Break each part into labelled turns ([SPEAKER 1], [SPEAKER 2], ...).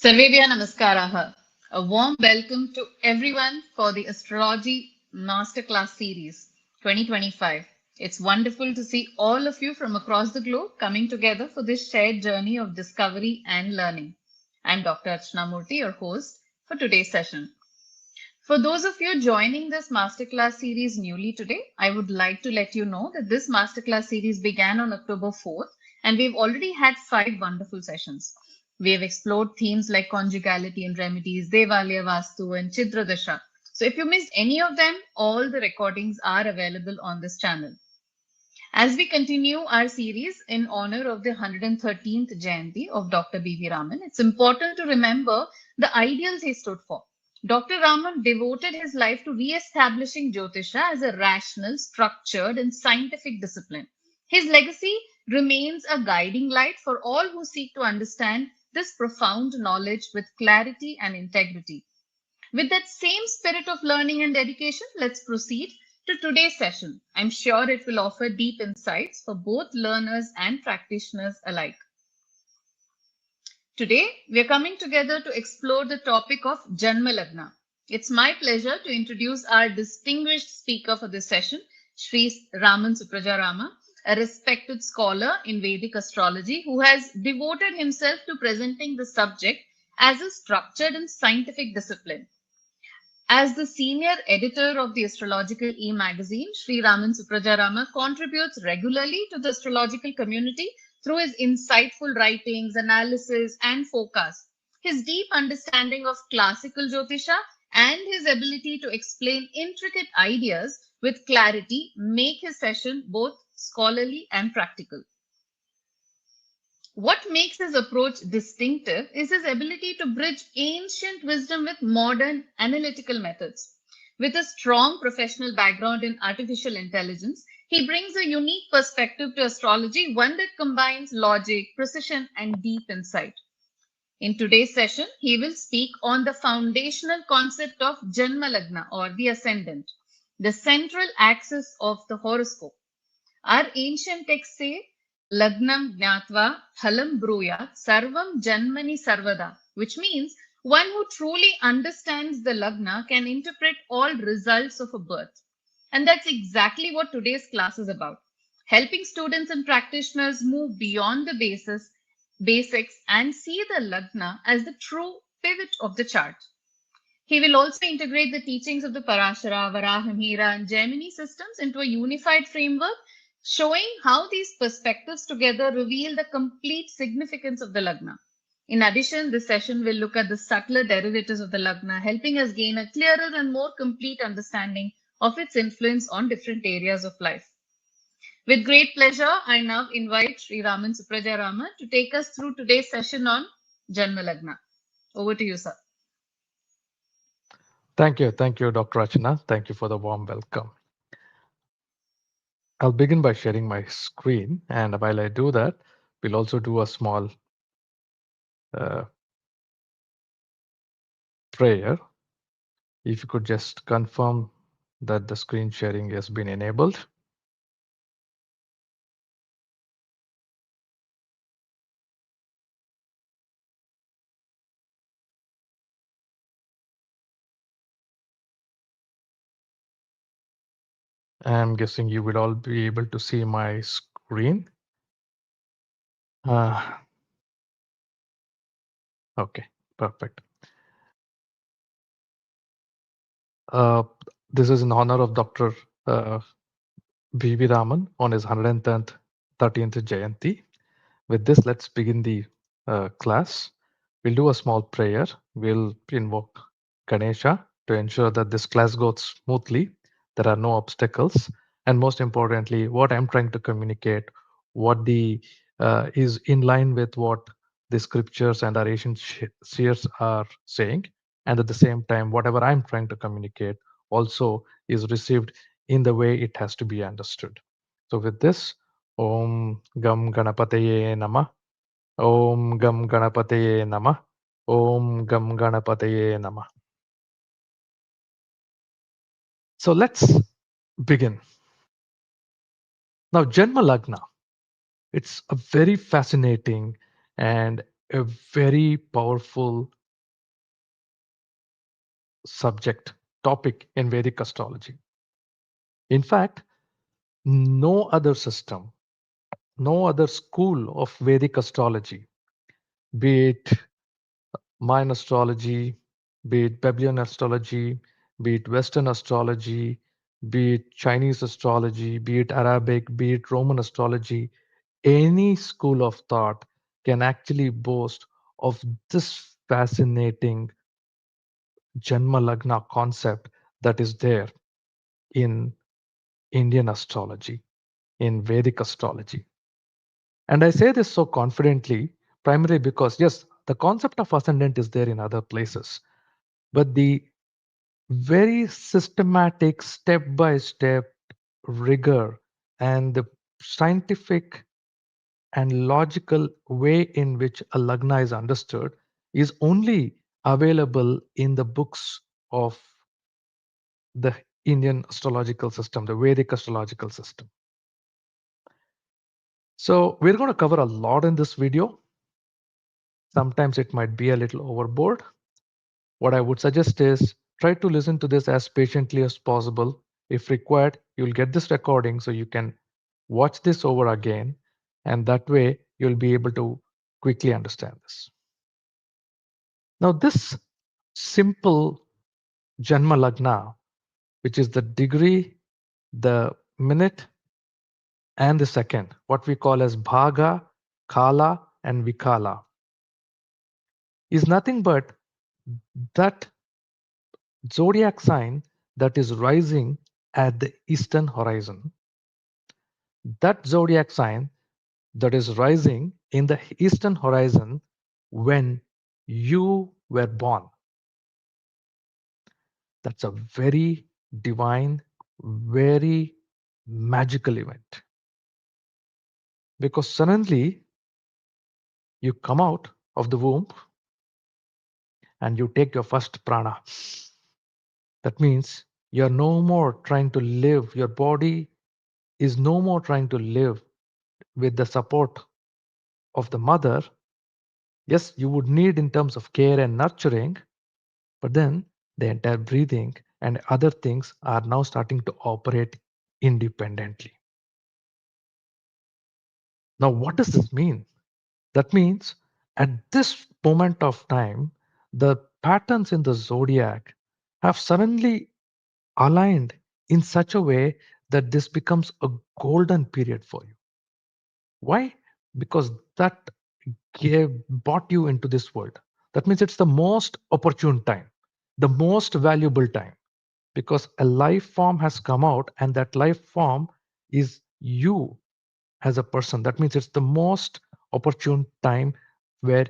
[SPEAKER 1] Sarvebhya Namaskaraha. A warm welcome to everyone for the Astrology Master Class Series 2025. It's wonderful to see all of you from across the globe coming together for this shared journey of discovery and learning. I'm Dr. Archana Murthy, your host for today's session. For those of you joining this masterclass series newly today, I would like to let you know that this masterclass series began on October 4th, and we've already had 5 wonderful sessions. We have explored themes like conjugality and remedies, Devalya Vastu, and Chidra Dasha. So if you missed any of them, all the recordings are available on this channel. As we continue our series in honor of the 113th Jayanti of Dr. B.V. Raman, it's important to remember the ideals he stood for. Dr. Raman devoted his life to re-establishing Jyotisha as a rational, structured, and scientific discipline. His legacy remains a guiding light for all who seek to understand this profound knowledge with clarity and integrity. With that same spirit of learning and dedication, let's proceed to today's session. I'm sure it will offer deep insights for both learners and practitioners alike. Today, we are coming together to explore the topic of Janma Lagna. It's my pleasure to introduce our distinguished speaker for this session, Sri Raman Suprajarama, a respected scholar in Vedic astrology who has devoted himself to presenting the subject as a structured and scientific discipline. As the senior editor of the Astrological eMagazine, Sri Raman Suprajarama contributes regularly to the astrological community through his insightful writings, analysis, and forecasts. His deep understanding of classical Jyotisha and his ability to explain intricate ideas with clarity make his session both scholarly and practical. What makes his approach distinctive is his ability to bridge ancient wisdom with modern analytical methods. With a strong professional background in artificial intelligence, he brings a unique perspective to astrology, one that combines logic, precision, and deep insight. In today's session, he will speak on the foundational concept of Janma Lagna or the Ascendant, the central axis of the horoscope. Our ancient texts say, Lagnam Gnatva Phalam Bruyat Sarvam Janmani Sarvada, which means one who truly understands the Lagna can interpret all results of a birth. And that's exactly what today's class is about, helping students and practitioners move beyond the basics and see the Lagna as the true pivot of the chart. He will also integrate the teachings of the Parashara, Varahamihiri, and Jaimini systems into a unified framework, showing how these perspectives together reveal the complete significance of the Lagna. In addition, this session will look at the subtler derivatives of the Lagna, helping us gain a clearer and more complete understanding of its influence on different areas of life. With great pleasure, I now invite Sri Raman Suprajarama to take us through today's session on Janma Lagna. Over to you, sir.
[SPEAKER 2] Thank you, Dr. Archana. Thank you for the warm welcome. I'll begin by sharing my screen, and while I do that, we'll also do a small prayer. If you could just confirm that the screen sharing has been enabled. I'm guessing you will all be able to see my screen. Okay, perfect. This is in honor of Dr. B.V. Raman on his 113th Jayanti. With this, let's begin the class. We'll do a small prayer. We'll invoke Ganesha to ensure that this class goes smoothly. There are no obstacles. And most importantly, what I'm trying to communicate, what the is in line with what the scriptures and our ancient seers are saying. And at the same time, whatever I'm trying to communicate also is received in the way it has to be understood. So with this, Om Gam Ganapataye Namah. Om Gam Ganapataye Namah. Om Gam Ganapataye Namah. So let's begin. Now, Janma Lagna, it's a very fascinating and a very powerful subject topic in Vedic astrology. In fact, no other system, no other school of Vedic astrology, be it Mayan astrology, be it Babylonian astrology, be it Western astrology, be it Chinese astrology, be it Arabic, be it Roman astrology, any school of thought can actually boast of this fascinating Janma Lagna concept that is there in Indian astrology, in Vedic astrology. And I say this so confidently, primarily because, yes, the concept of ascendant is there in other places, but the very systematic, step by step rigor and the scientific and logical way in which a lagna is understood is only available in the books of the Indian astrological system, the Vedic astrological system. So we're going to cover a lot in this video. Sometimes it might be a little overboard. What I would suggest is try to listen to this as patiently as possible. If required, you'll get this recording so you can watch this over again, and that way you'll be able to quickly understand this. Now, this simple Janma Lagna, which is the degree, the minute, and the second, what we call as Bhaga, Kala, and Vikala, is nothing but that zodiac sign that is rising at the eastern horizon. That zodiac sign that is rising in the eastern horizon when you were born. That's a very divine, very magical event. Because suddenly you come out of the womb and you take your first prana. That means you're no more trying to live, your body is no more trying to live with the support of the mother. Yes, you would need in terms of care and nurturing, but then the entire breathing and other things are now starting to operate independently. Now, what does this mean? That means at this moment of time, the patterns in the zodiac have suddenly aligned in such a way that this becomes a golden period for you. Why? Because that brought you into this world. That means it's the most opportune time, the most valuable time, because a life form has come out and that life form is you as a person. That means it's the most opportune time where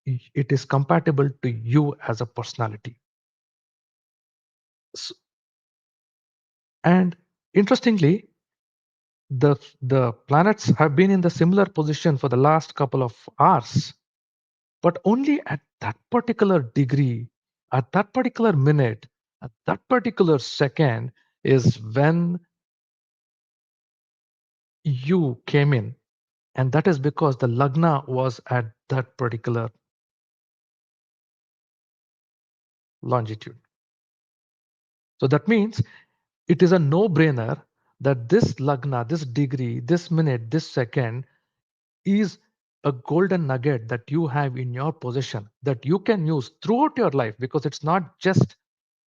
[SPEAKER 2] it is compatible to you as a personality. And interestingly, the planets have been in the similar position for the last couple of hours, but only at that particular degree, at that particular minute, at that particular second is when you came in. And that is because the lagna was at that particular longitude. So that means it is a no-brainer that this lagna, this degree, this minute, this second is a golden nugget that you have in your possession that you can use throughout your life, because it's not just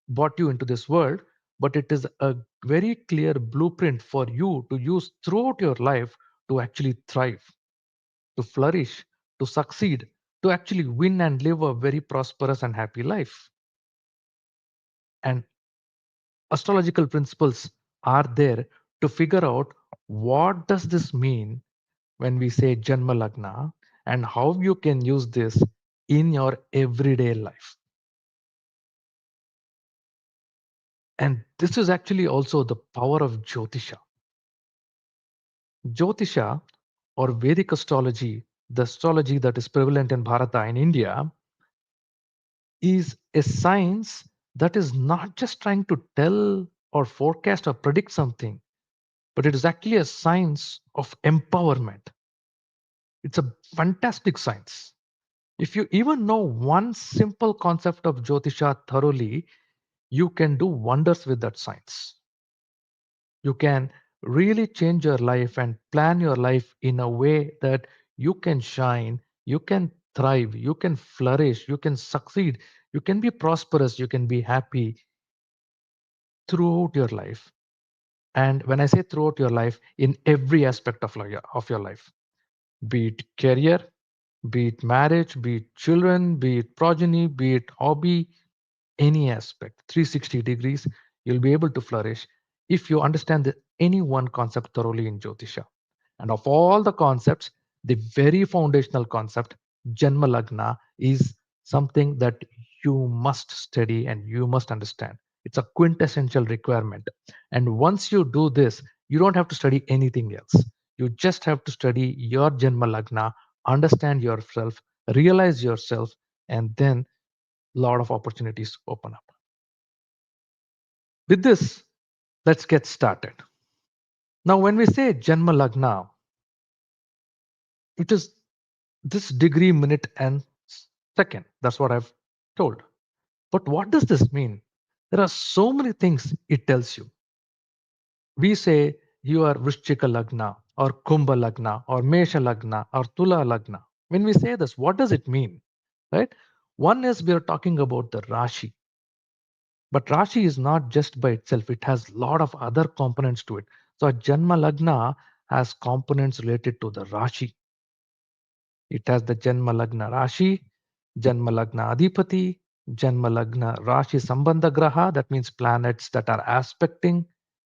[SPEAKER 2] brought you into this world, but it is a very clear blueprint for you to use throughout your life to actually thrive, to flourish, to succeed, to actually win and live a very prosperous and happy life. And astrological principles are there to figure out what does this mean when we say Janma Lagna and how you can use this in your everyday life. And this is actually also the power of Jyotisha. Jyotisha, or Vedic astrology, the astrology that is prevalent in Bharata in India, is a science that is not just trying to tell or forecast or predict something, but it is actually a science of empowerment. It's a fantastic science. If you even know one simple concept of Jyotisha thoroughly, you can do wonders with that science. You can really change your life and plan your life in a way that you can shine, you can thrive, you can flourish, you can succeed, you can be prosperous, you can be happy throughout your life. And when I say throughout your life, in every aspect of your life, be it career, be it marriage, be it children, be it progeny, be it hobby, any aspect, 360 degrees, you'll be able to flourish if you understand any one concept thoroughly in Jyotisha. And of all the concepts, the very foundational concept, Janma Lagna, is something that you must study and you must understand. It's a quintessential requirement. And once you do this, you don't have to study anything else. You just have to study your Janma Lagna, understand yourself, realize yourself, and then a lot of opportunities open up. With this, let's get started. Now, when we say Janma Lagna, it is this degree, minute, and second. That's what I've told. But what does this mean? There are so many things it tells you. We say you are Vrishchika Lagna, or Kumbha Lagna, or Mesha Lagna, or Tula Lagna. When we say this, what does it mean? Right? One is we are talking about the Rashi. But Rashi is not just by itself, it has a lot of other components to it. So a Janma Lagna has components related to the Rashi. It has the Janma Lagna Rashi, Janma Lagna Adhipati, Janma Lagna Rashi Sambandha Graha, that means planets that are aspecting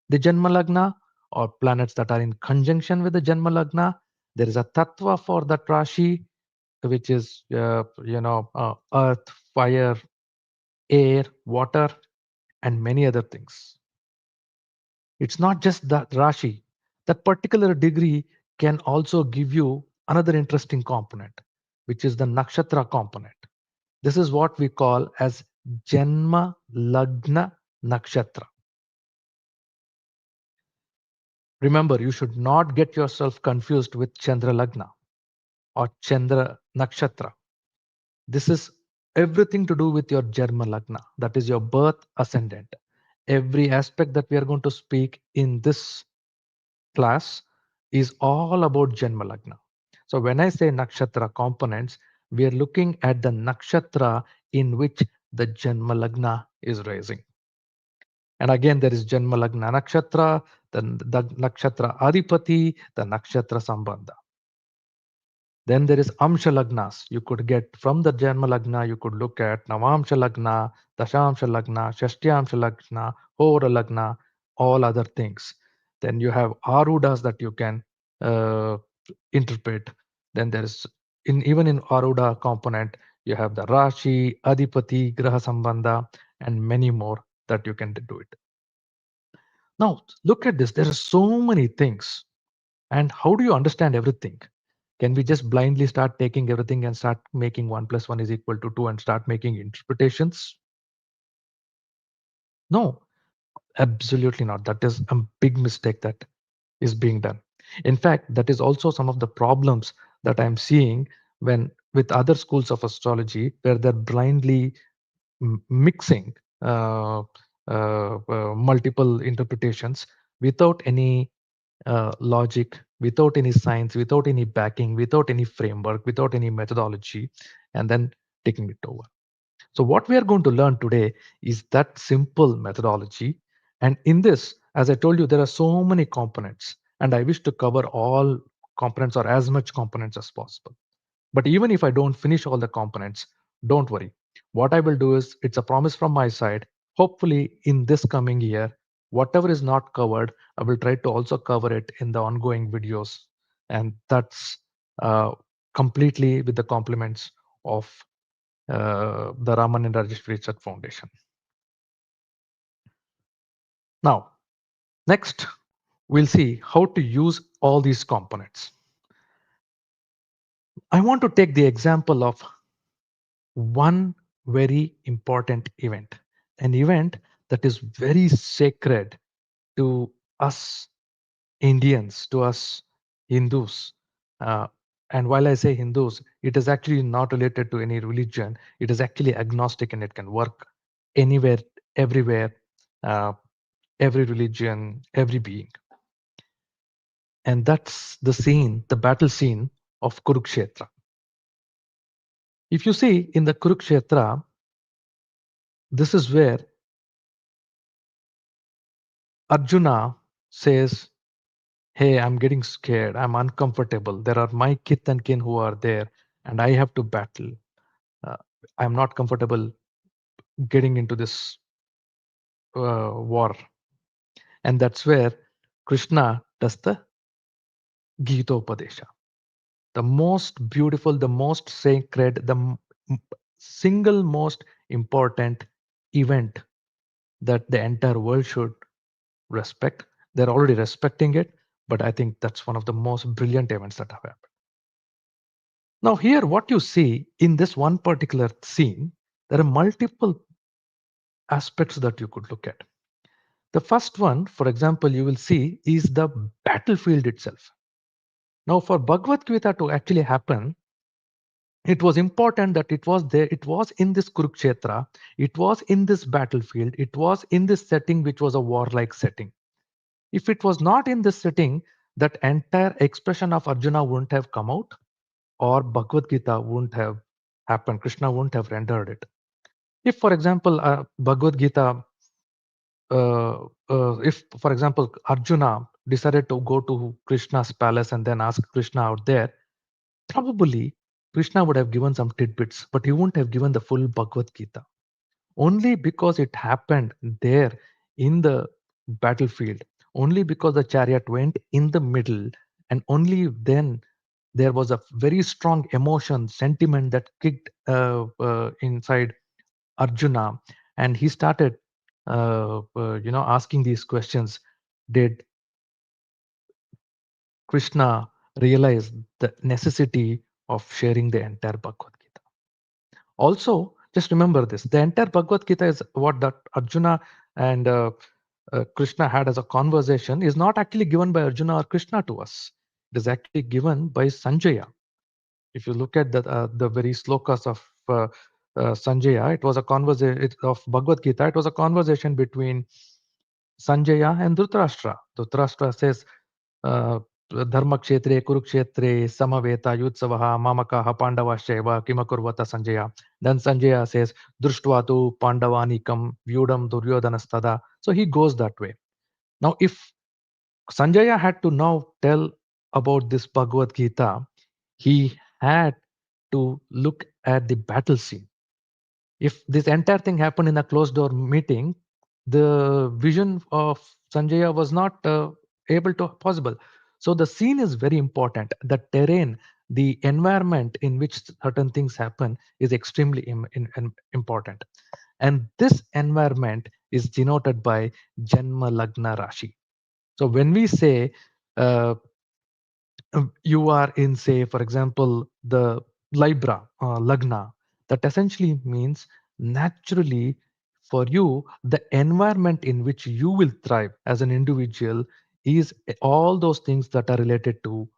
[SPEAKER 2] the Janma Lagna or planets that are in conjunction with the Janma Lagna. There is a Tattva for that Rashi, which is, earth, fire, air, water, and many other things. It's not just that Rashi. That particular degree can also give you another interesting component, which is the nakshatra component. This is what we call as Janma Lagna Nakshatra. Remember, you should not get yourself confused with Chandra Lagna or Chandra Nakshatra. This is everything to do with your Janma Lagna, that is your birth ascendant. Every aspect that we are going to speak in this class is all about Janma Lagna. So when I say nakshatra components, we are looking at the nakshatra in which the Janma Lagna is rising. And again, there is Janma Lagna nakshatra, the nakshatra Adipati, the nakshatra Sambandha. Then there is Amsha Lagnas. You could get from the Janma Lagna, you could look at Navamsha Lagna, Dashamsha Lagna, Shashtyamsha Lagna, Hora Lagna, all other things. Then you have Arudas that you can uh, interpret. Then there is, even in Aruda component, you have the Rashi, Adipati, Graha Sambandha, and many more that you can do it. Now, look at this. There are so many things. And how do you understand everything? Can we just blindly start taking everything and start making 1 plus 1 is equal to 2 and start making interpretations? No, absolutely not. That is a big mistake that is being done. In fact, that is also some of the problems that I'm seeing when with other schools of astrology, where they're blindly mixing multiple interpretations without any logic, without any science, without any backing, without any framework, without any methodology, and then taking it over. So, what we are going to learn today is that simple methodology. And in this, as I told you, there are so many components, and I wish to cover all components or as much components as possible. But even if I don't finish all the components, don't worry. What I will do is, it's a promise from my side. Hopefully, in this coming year, whatever is not covered, I will try to also cover it in the ongoing videos. And that's completely with the compliments of the Raman and Rajesh Research Foundation. Now, next, we'll see how to use all these components. I want to take the example of one very important event, an event that is very sacred to us Indians, to us Hindus. And while I say Hindus, it is actually not related to any religion. It is actually agnostic and it can work anywhere, everywhere, uh, every religion, every being. And that's the scene, the battle scene of Kurukshetra. If you see in the Kurukshetra, this is where Arjuna says, hey, I'm getting scared. I'm uncomfortable. There are my kith and kin who are there, and I have to battle. Uh, I'm not comfortable getting into this war. And that's where Krishna does the Gita Upadesha. The most beautiful, the most sacred, the single most important event that the entire world should respect. They're already respecting it, but I think that's one of the most brilliant events that have happened. Now, here, what you see in this one particular scene, there are multiple aspects that you could look at. The first one, for example, you will see is the battlefield itself. Now, for Bhagavad Gita to actually happen, it was important that it was there, it was in this Kurukshetra, it was in this battlefield, it was in this setting, which was a warlike setting. If it was not in this setting, that entire expression of Arjuna wouldn't have come out, or Bhagavad Gita wouldn't have happened. Krishna wouldn't have rendered it. If, for example, Bhagavad Gita, if, for example, Arjuna decided to go to Krishna's palace and then ask Krishna out there, probably Krishna would have given some tidbits, but he wouldn't have given the full Bhagavad Gita. Only because it happened there in the battlefield, only because the chariot went in the middle, and only then there was a very strong emotion, sentiment that kicked inside Arjuna, and he started, asking these questions. Did Krishna realize the necessity of sharing the entire Bhagavad Gita? Also, just remember this: the entire Bhagavad Gita is what that Arjuna and Krishna had as a conversation is not actually given by Arjuna or Krishna to us. It is actually given by Sanjaya. If you look at the very slokas of Sanjaya, it was a conversation of Bhagavad Gita. It was a conversation between Sanjaya and Dhritarashtra. Dhritarashtra says, Dharma kshetre kurukshetre samaveta yutsavaha mamakaha pandavasheva kimakurvata Sanjaya. Then Sanjaya says, Društva tu pandavanikam vyudam duryodhanastada. So he goes that way. Now, if Sanjaya had to now tell about this Bhagavad Gita, he had to look at the battle scene. If this entire thing happened in a closed door meeting, the vision of Sanjaya was not able to possible. So the scene is very important. The terrain, the environment in which certain things happen is extremely important. And this environment is denoted by Janma Lagna Rashi. So when we say uh, you are in, say, for example, the Libra Lagna, that essentially means naturally for you, the environment in which you will thrive as an individual is all those things that are related to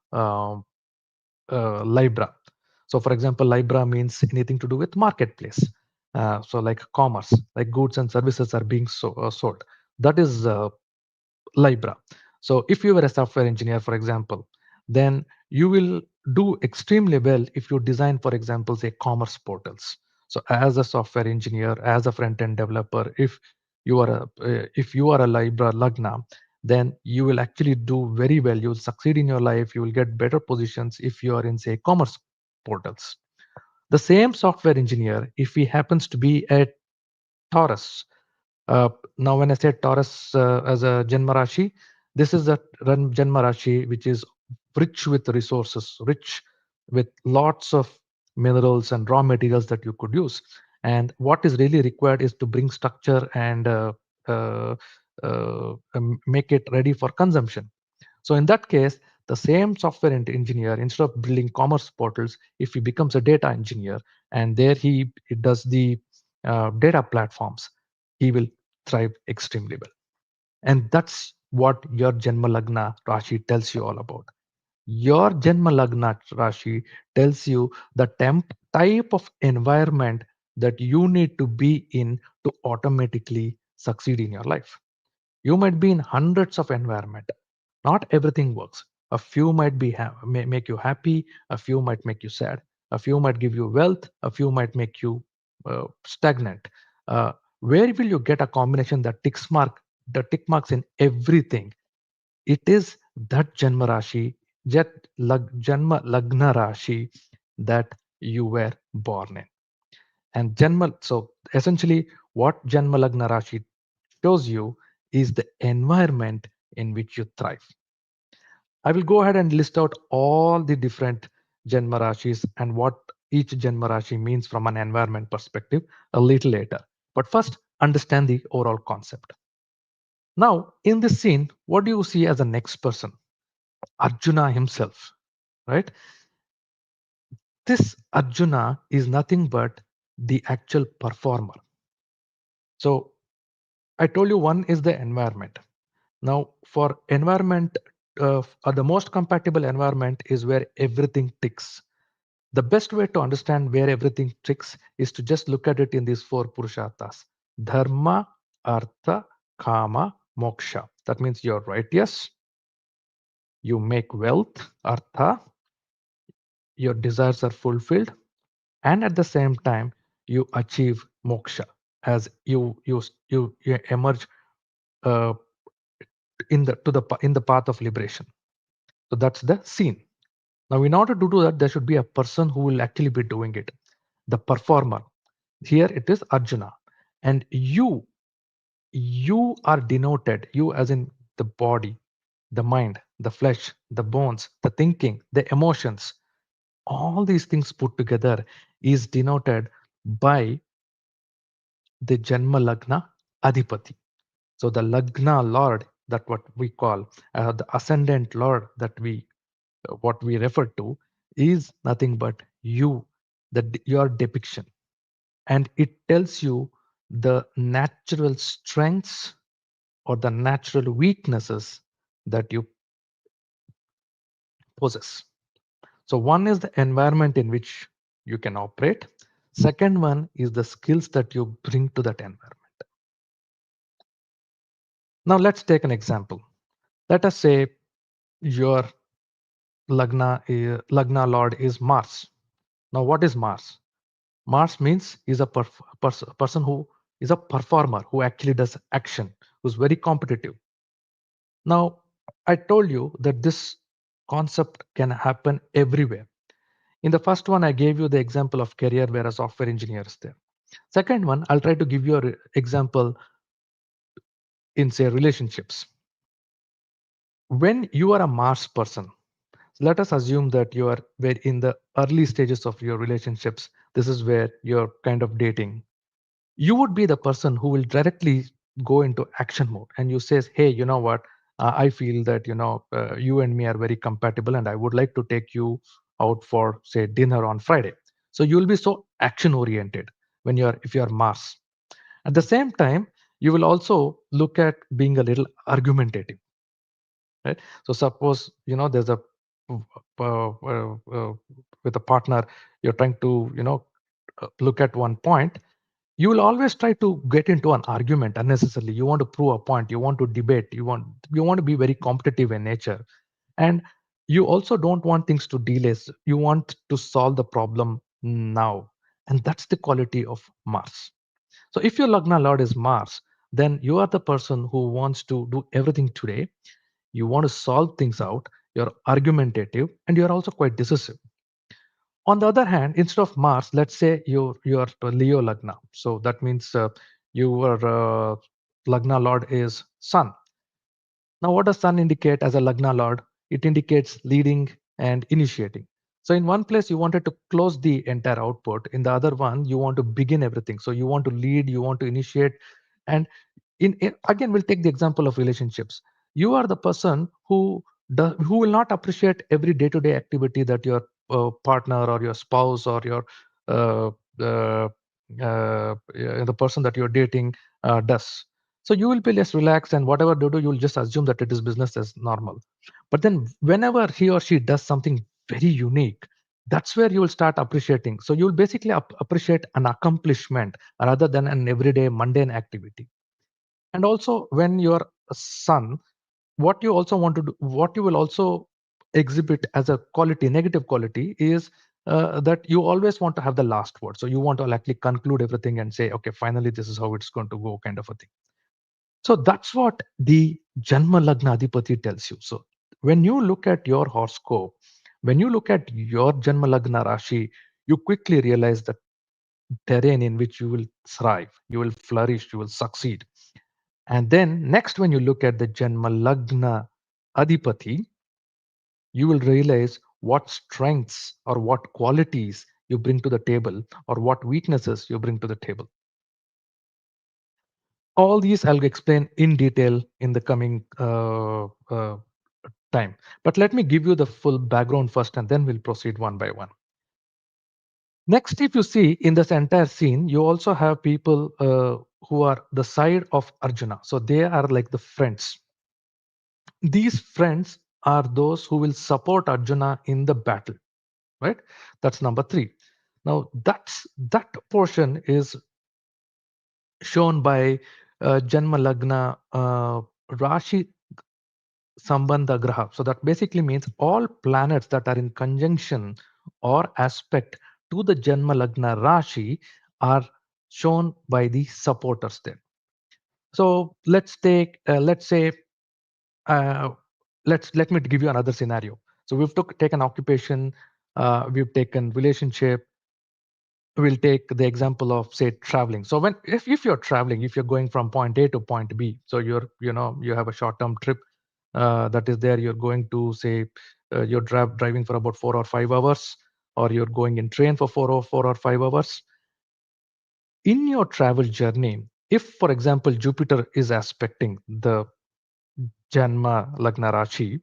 [SPEAKER 2] Libra. So, for example, Libra means anything to do with marketplace. So, like commerce, like goods and services are being sold. That is Libra. So if you were a software engineer, for example, then you will do extremely well if you design, for example, say commerce portals. So as a software engineer, as a front-end developer, if you are a Libra Lagna, then you will actually do very well. You'll succeed in your life. You will get better positions if you are in, say, commerce portals. The same software engineer, if he happens to be a Taurus, now, when I say Taurus as a Janma Rashi, this is a Janma Rashi which is rich with resources, rich with lots of minerals and raw materials that you could use. And what is really required is to bring structure and uh, make it ready for consumption. So in that case, the same software engineer, instead of building commerce portals, if he becomes a data engineer and there he does the data platforms, he will thrive extremely well. And that's what your Janma Lagna Rashi tells you all about. Your Janma Lagna Rashi tells you the type of environment that you need to be in to automatically succeed in your life. You might be in hundreds of environment. Not everything works. A few might make you happy. A few might make you sad. A few might give you wealth. A few might make you stagnant. Uh, where will you get a combination that the tick marks in everything? It is that Janma Rashi, Janma Lagna Rashi that you were born in. And so essentially, what Janma Lagna Rashi shows you is the environment in which you thrive. I will go ahead and list out all the different Janma Rashis and what each Janma Rashi means from an environment perspective a little later. But first, understand the overall concept. Now, in this scene, what do you see as the next person? Arjuna himself, right? This Arjuna is nothing but the actual performer. So I told you one is the environment. Now, for environment, the most compatible environment is where everything ticks. The best way to understand where everything ticks is to just look at it in these four purusharthas: dharma, artha, kama, moksha. That means you're righteous, you make wealth, artha, your desires are fulfilled, and at the same time, you achieve moksha as you emerge uh, in the path of liberation. So that's the scene. Now, in order to do that, there should be a person who will actually be doing it, the performer. Here it is Arjuna, and you are denoted, you as in the body, the mind, the flesh, the bones, the thinking, the emotions. All these things put together is denoted by the Janma Lagna Adhipati. So the Lagna Lord, that what we call the Ascendant Lord, that we what we refer to, is nothing but you, your depiction, and it tells you the natural strengths or the natural weaknesses that you possess. So one is the environment in which you can operate. Second one is the skills that you bring to that environment. Now let's take an example. Let us say your Lagna Lord is Mars. Now what is Mars? Mars means is a person who is a performer, who actually does action, who's very competitive. Now, I told you that this concept can happen everywhere. In the first one, I gave you the example of career where a software engineer is there. Second one, I'll try to give you an example in, say, relationships. When you are a Mars person, let us assume that you are in the early stages of your relationships. This is where you're kind of dating. You would be the person who will directly go into action mode, and you says, hey, you know what, I feel that you and me are very compatible, and I would like to take you out for, say, dinner on Friday. So you'll be so action oriented when if you're Mars. At the same time, you will also look at being a little argumentative, right? So suppose there's a with a partner, you're trying to look at one point. You will always try to get into an argument unnecessarily. You want to prove a point, you want to debate, you want to be very competitive in nature, and you also don't want things to delay. You want to solve the problem now, and that's the quality of Mars. So if your Lagna Lord is Mars, then you are the person who wants to do everything today. You want to solve things out, you're argumentative, and you're also quite decisive. On the other hand, instead of Mars, let's say you're Leo Lagna. So that means your Lagna Lord is Sun. Now, what does Sun indicate as a Lagna Lord? It indicates leading and initiating. So in one place, you wanted to close the entire output. In the other one, you want to begin everything. So you want to lead, you want to initiate. And again, we'll take the example of relationships. You are the person who will not appreciate every day-to-day activity that your partner or your spouse or your uh, uh, the person that you're dating does. So you will be less relaxed, and whatever they do, you'll just assume that it is business as normal. But then whenever he or she does something very unique, that's where you will start appreciating. So you will basically appreciate an accomplishment rather than an everyday mundane activity. And also when you're a son, what you also want to do, what you will also exhibit as a quality, negative quality, is that you always want to have the last word. So you want to actually conclude everything and say, okay, finally this is how it's going to go, kind of a thing. So that's what the Janma Lagna Adhipati tells you. So when you look at your horoscope, when you look at your Janma Lagna Rashi, you quickly realize the terrain in which you will thrive, you will flourish, you will succeed. And then next, when you look at the Janma Lagna Adhipati, you will realize what strengths or what qualities you bring to the table or what weaknesses you bring to the table. All these I'll explain in detail in the coming time. But let me give you the full background first, and then we'll proceed one by one. Next, if you see in this entire scene, you also have people who are the side of Arjuna. So they are like the friends. These friends are those who will support Arjuna in the battle, right? That's number three. Now, that portion is shown by Janma Lagna Rashi Sambandha Graha. So that basically means all planets that are in conjunction or aspect to the Janma Lagna Rashi are shown by the supporters there. So let's say, uh, let me give you another scenario. So we've taken occupation, we've taken relationship, we'll take the example of say traveling. So when if you're traveling, if you're going from point A to point B, so you have a short-term trip that is there, you're going to say you're driving for about 4 or 5 hours, or you're going in train for 4 or 5 hours. In your travel journey, if for example Jupiter is aspecting the Janma Lagna Rashi,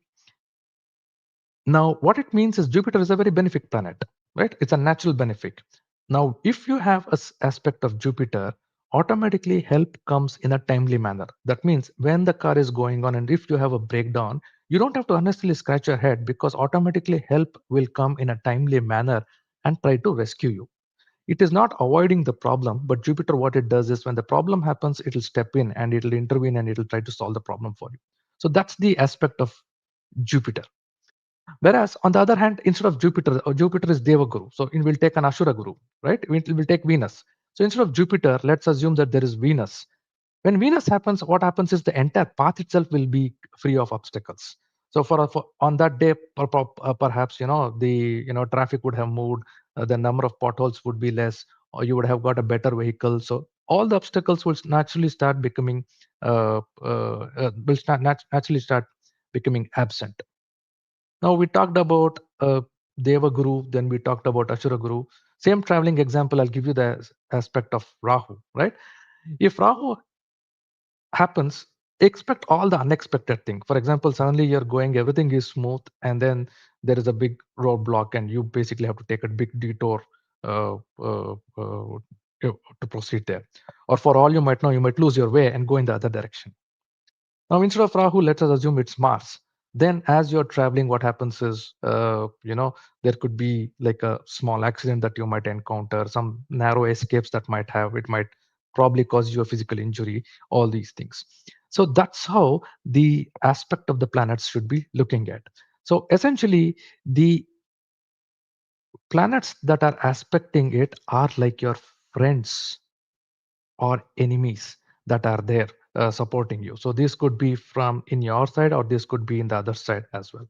[SPEAKER 2] now, what it means is Jupiter is a very benefic planet, right? It's a natural benefic. Now, if you have a aspect of Jupiter, automatically help comes in a timely manner. That means when the car is going on and if you have a breakdown, you don't have to unnecessarily scratch your head, because automatically help will come in a timely manner and try to rescue you. It is not avoiding the problem, but Jupiter, what it does is when the problem happens, it'll step in and it'll intervene and it'll try to solve the problem for you. So that's the aspect of Jupiter. Whereas on the other hand, instead of Jupiter, Jupiter is Deva Guru. So we'll take an Ashura Guru, right? We'll take Venus. So instead of Jupiter, let's assume that there is Venus. When Venus happens, what happens is the entire path itself will be free of obstacles. So for on that day, perhaps the traffic would have moved, the number of potholes would be less, or you would have got a better vehicle. So all the obstacles will naturally start becoming naturally start becoming absent. Now we talked about Deva Guru, then we talked about Ashura Guru. Same traveling example, I'll give you the aspect of Rahu, right? If Rahu happens, expect all the unexpected thing. For example, suddenly you're going, everything is smooth, and then there is a big roadblock, and you basically have to take a big detour uh, uh, uh, to proceed there. Or for all you might know, you might lose your way and go in the other direction. Now, instead of Rahu, let us assume it's Mars. Then, as you're traveling, what happens is, there could be like a small accident that you might encounter, some narrow escapes that might have, it might probably cause you a physical injury, all these things. So that's how the aspect of the planets should be looking at. So essentially, the planets that are aspecting it are like your friends or enemies that are there supporting you. So this could be from in your side, or this could be in the other side as well.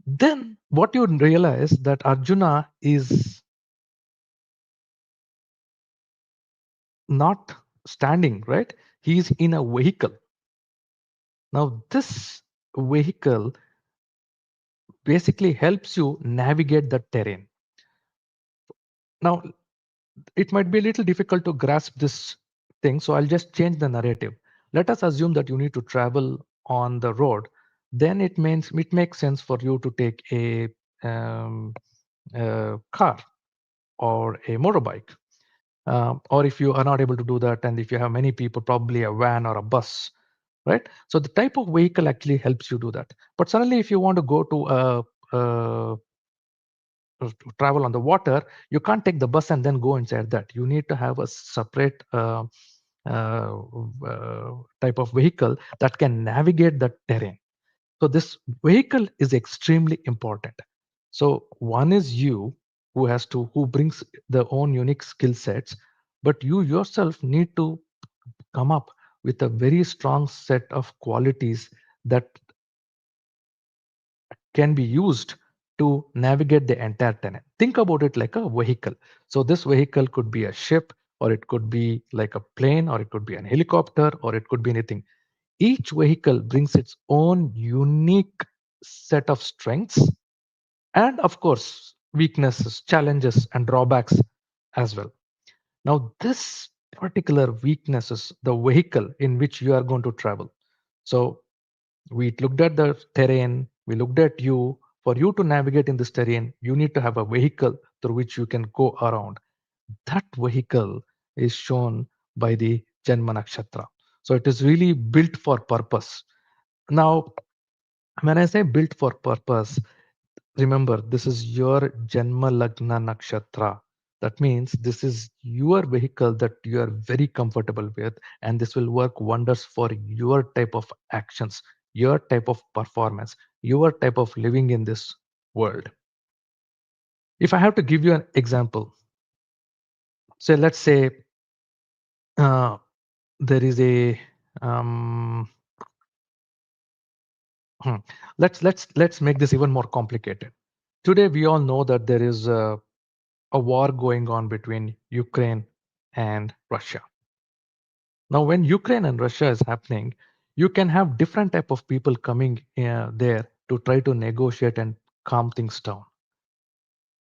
[SPEAKER 2] Then what you realize that Arjuna is not standing, right? He's in a vehicle. Now this vehicle basically helps you navigate the terrain. Now it might be a little difficult to grasp this thing, so I'll just change the narrative. Let us assume that you need to travel on the road. Then it makes sense for you to take a car or a motorbike. Or if you are not able to do that, and if you have many people, probably a van or a bus. right? So the type of vehicle actually helps you do that. But suddenly, if you want to go uh, to travel on the water, you can't take the bus and then go inside that. You need to have a separate uh, type of vehicle that can navigate the terrain. So this vehicle is extremely important. So one is you who brings their own unique skill sets, but you yourself need to come up with a very strong set of qualities that can be used to navigate the entire terrain. Think about it like a vehicle. So this vehicle could be a ship, or it could be like a plane, or it could be an helicopter, or it could be anything. Each vehicle brings its own unique set of strengths and, of course, weaknesses, challenges, and drawbacks as well. Now, this particular weakness is the vehicle in which you are going to travel. So we looked at the terrain, we looked at you. For you to navigate in this terrain, you need to have a vehicle through which you can go around. That vehicle is shown by the Janma Nakshatra. So it is really built for purpose. Now, when I say built for purpose, remember this is your Janma Lagna Nakshatra. That means this is your vehicle that you are very comfortable with, and this will work wonders for your type of actions, your type of performance, your type of living in this world. If I have to give you an example, say, let's say uh, there is a um, hmm, let's make this even more complicated. Today, we all know that there is a war going on between Ukraine and Russia. Now, when Ukraine and Russia is happening, you can have different type of people coming there to try to negotiate and calm things down.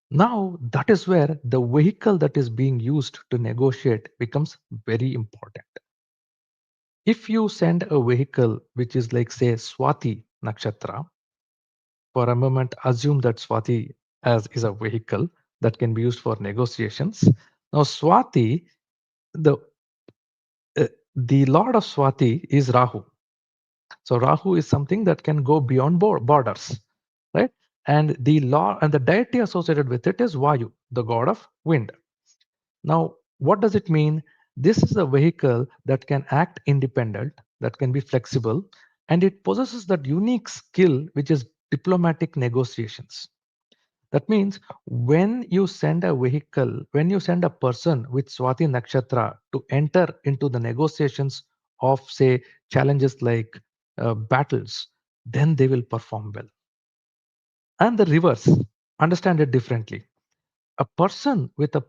[SPEAKER 2] Now, that is where the vehicle that is being used to negotiate becomes very important. If you send a vehicle which is like, say, Swati Nakshatra, for a moment, assume that Swati as is a vehicle that can be used for negotiations. Now, Swati, the uh, the lord of Swati is Rahu. So Rahu is something that can go beyond borders, right? And the law and the deity associated with it is Vayu, the god of wind. Now, what does it mean? This is a vehicle that can act independent, that can be flexible, and it possesses that unique skill which is diplomatic negotiations. That means when you send a vehicle, when you send a person with Swati Nakshatra to enter into the negotiations of, say, challenges like battles, then they will perform well. And the reverse, understand it differently. A person with a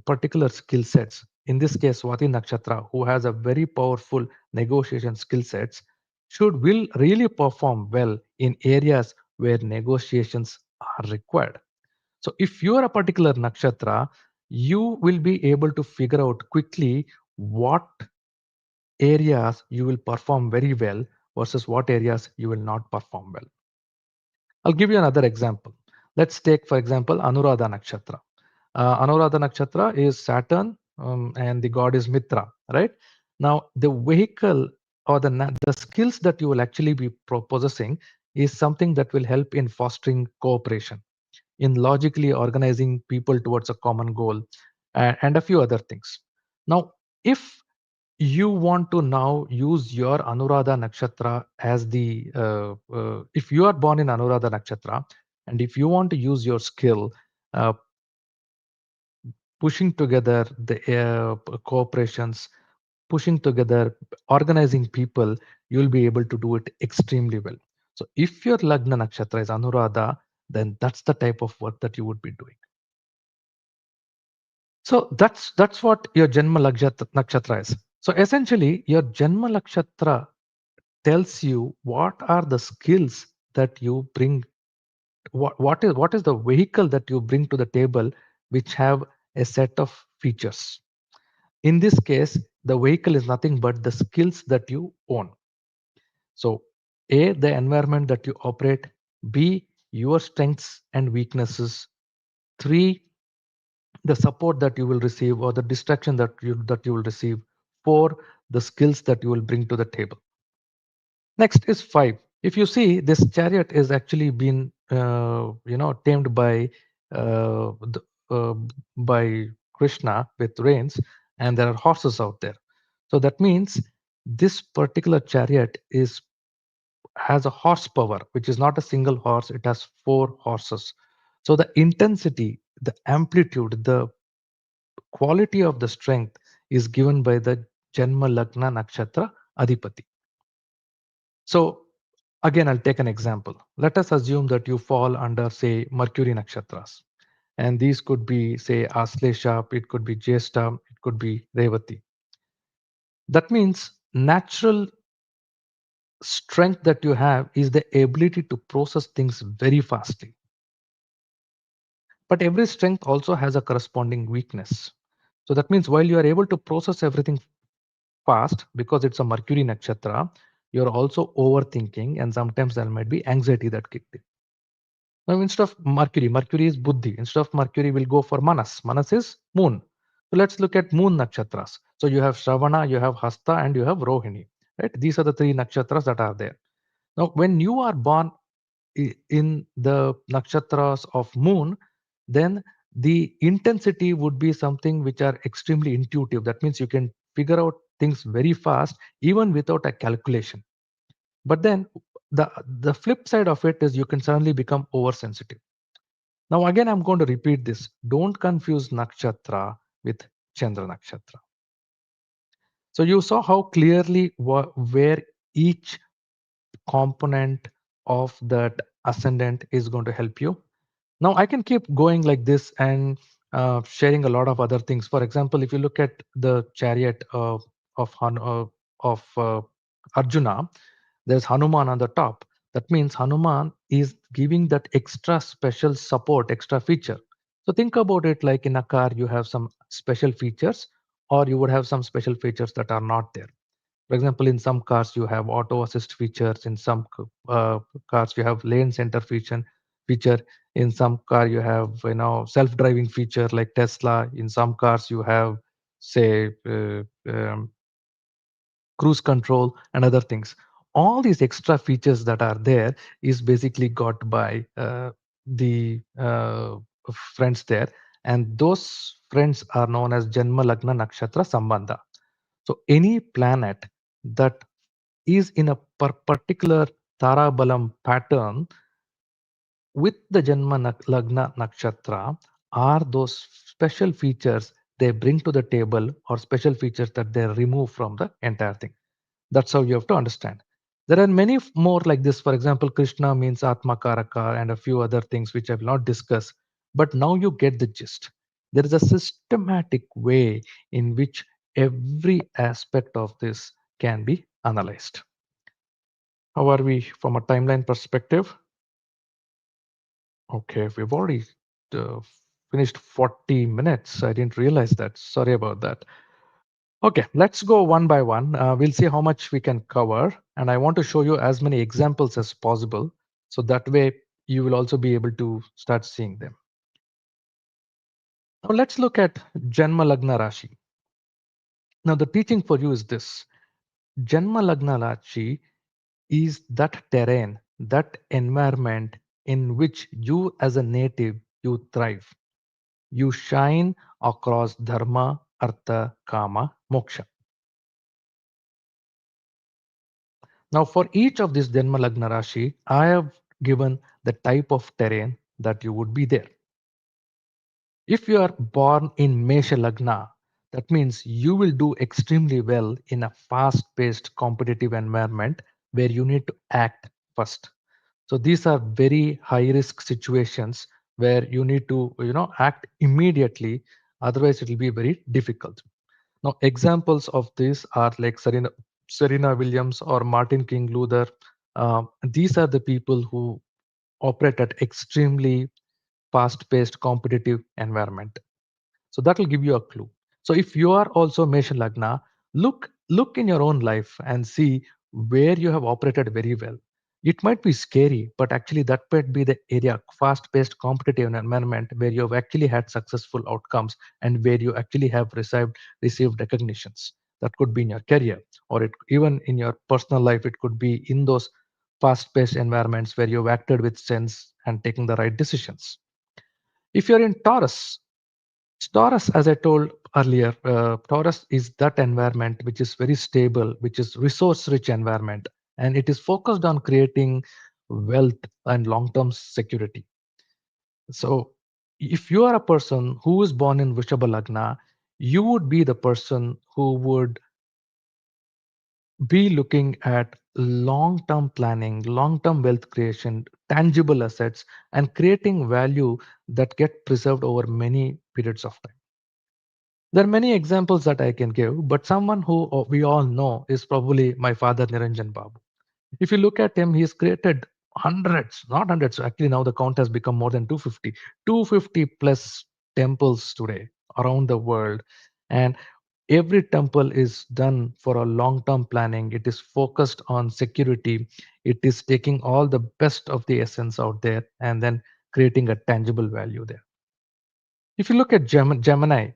[SPEAKER 2] particular skill sets, in this case, Swati Nakshatra, who has a very powerful negotiation skill sets, will really perform well in areas where negotiations are required. So if you are a particular nakshatra, you will be able to figure out quickly what areas you will perform very well versus what areas you will not perform well. I'll give you another example. Let's take, for example, Anuradha Nakshatra. Anuradha Nakshatra is Saturn, and the god is Mitra, right? Now, the vehicle or the skills that you will actually be possessing is something that will help in fostering cooperation, in logically organizing people towards a common goal, and a few other things. Now, if you want to now use your Anuradha Nakshatra as if you are born in Anuradha Nakshatra, and if you want to use your skill, uh, pushing together the cooperations, pushing together, organizing people, you'll be able to do it extremely well. So if your Lagna Nakshatra is Anuradha, then that's the type of work that you would be doing. So that's what your Nakshatra is. So essentially, your Janma Nakshatra tells you what are the skills that you bring. What is the vehicle that you bring to the table, which have a set of features. In this case, the vehicle is nothing but the skills that you own. So, A, the environment that you operate. B, your strengths and weaknesses. Three, the support that you will receive or the distraction that you will receive. Four, the skills that you will bring to the table. Next is 5. If you see, this chariot is actually been tamed uh, the, uh, by Krishna with reins, and there are horses out there. So that means this particular chariot is has a horsepower, which is not a single horse. It has 4 horses. So the intensity, the amplitude, the quality of the strength is given by the Janma Lagna Nakshatra Adipati. So again, I'll take an example. Let us assume that you fall under, say, Mercury nakshatras. And these could be, say, Aslesha, it could be Jyeshta, it could be Revati. That means natural strength that you have is the ability to process things very fastly. But every strength also has a corresponding weakness. So that means while you are able to process everything fast because it's a Mercury nakshatra, you're also overthinking, and sometimes there might be anxiety that kicked in. Now, instead of Mercury, Mercury is Buddhi. Instead of Mercury, we'll go for Manas. Manas is moon. So let's look at moon nakshatras. So you have Shravana, you have Hasta, and you have Rohini. Right? These are the 3 nakshatras that are there. Now, when you are born in the nakshatras of moon, then the intensity would be something which are extremely intuitive. That means you can figure out things very fast, even without a calculation. But then the flip side of it is you can suddenly become oversensitive. Now again, I'm going to repeat this. Don't confuse nakshatra with Chandra nakshatra. So you saw how clearly where each component of that ascendant is going to help you. Now I can keep going like this and sharing a lot of other things. For example, if you look at the chariot of Arjuna, there's Hanuman on the top. That means Hanuman is giving that extra special support, extra feature. So think about it like in a car, you have some special features, or you would have some special features that are not there. For example, in some cars you have auto assist features. In some cars you have lane center feature. In some car you have self-driving feature like Tesla. In some cars you have, say, cruise control and other things. All these extra features that are there is basically got by the friends there, and those friends are known as Janma Lagna Nakshatra Sambandha. So any planet that is in a particular Tarabalam pattern with the Lagna Nakshatra are those special features they bring to the table, or special features that they remove from the entire thing. That's how you have to understand. There are many more like this. For example, Krishna means Atma Karaka and a few other things which I will not discuss. But now you get the gist. There is a systematic way in which every aspect of this can be analyzed. How are we from a timeline perspective? Okay, we've already uh, finished 40 minutes. I didn't realize that. Sorry about that. Okay, let's go one by one. We'll see how much we can cover. And I want to show you as many examples as possible. So that way you will also be able to start seeing them. Now let's look at Janma Lagna Rashi. Now the teaching for you is this. Janma Lagna Rashi is that terrain, that environment in which you as a native, you thrive. You shine across dharma, artha, kama, moksha. Now, for each of this Janma Lagna Rashi, I have given the type of terrain that you would be there. If you are born in Mesha Lagna, that means you will do extremely well in a fast-paced competitive environment where you need to act first. So these are very high-risk situations where you need to, act immediately. Otherwise, it will be very difficult. Now, examples of this are like Serena Williams or Martin King Luther. These are the people who operate at extremely fast-paced competitive environment. So that will give you a clue. So if you are also Mesha Lagna, look in your own life and see where you have operated very well. It might be scary, but actually that might be the area, fast-paced competitive environment where you have actually had successful outcomes and where you actually have received recognitions. That could be in your career, or even in your personal life. It could be in those fast-paced environments where you've acted with sense and taken the right decisions. If you're in Taurus, as I told earlier, Taurus is that environment which is very stable, which is resource-rich environment, and it is focused on creating wealth and long-term security. So, if you are a person who is born in Vrishabha Lagna, you would be the person who would be looking at long-term planning, long-term wealth creation, tangible assets, and creating value that get preserved over many periods of time. There are many examples that I can give, but someone who we all know is probably my father, Niranjan Babu. If you look at him, he's created hundreds, not hundreds. Actually, now the count has become more than 250, 250 plus temples today around the world. And every temple is done for a long-term planning. It is focused on security. It is taking all the best of the essence out there and then creating a tangible value there. If you look at Gemini,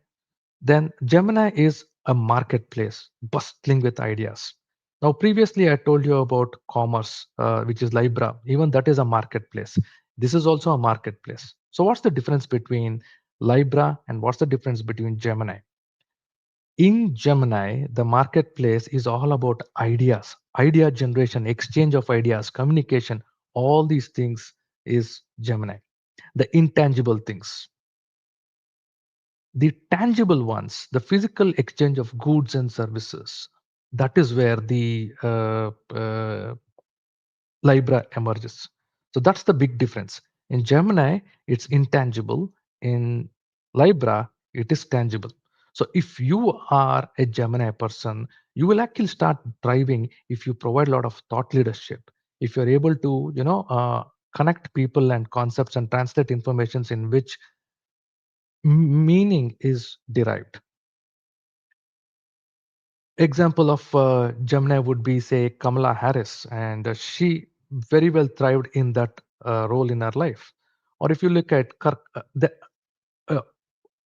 [SPEAKER 2] then Gemini is a marketplace bustling with ideas. Now, previously I told you about commerce, which is Libra. Even that is a marketplace. This is also a marketplace. So, what's the difference between Libra and what's the difference between Gemini? In Gemini, the marketplace is all about ideas, idea generation, exchange of ideas, communication. All these things is Gemini, the intangible things. The tangible ones, the physical exchange of goods and services, that is where the Libra emerges. So that's the big difference. In Gemini, it's intangible. In Libra, it is tangible. So if you are a Gemini person, you will actually start thriving if you provide a lot of thought leadership. If you're able to, connect people and concepts and translate informations in which meaning is derived. Example of Gemini would be, say, Kamala Harris, and she very well thrived in that role in her life. Or if you look at uh,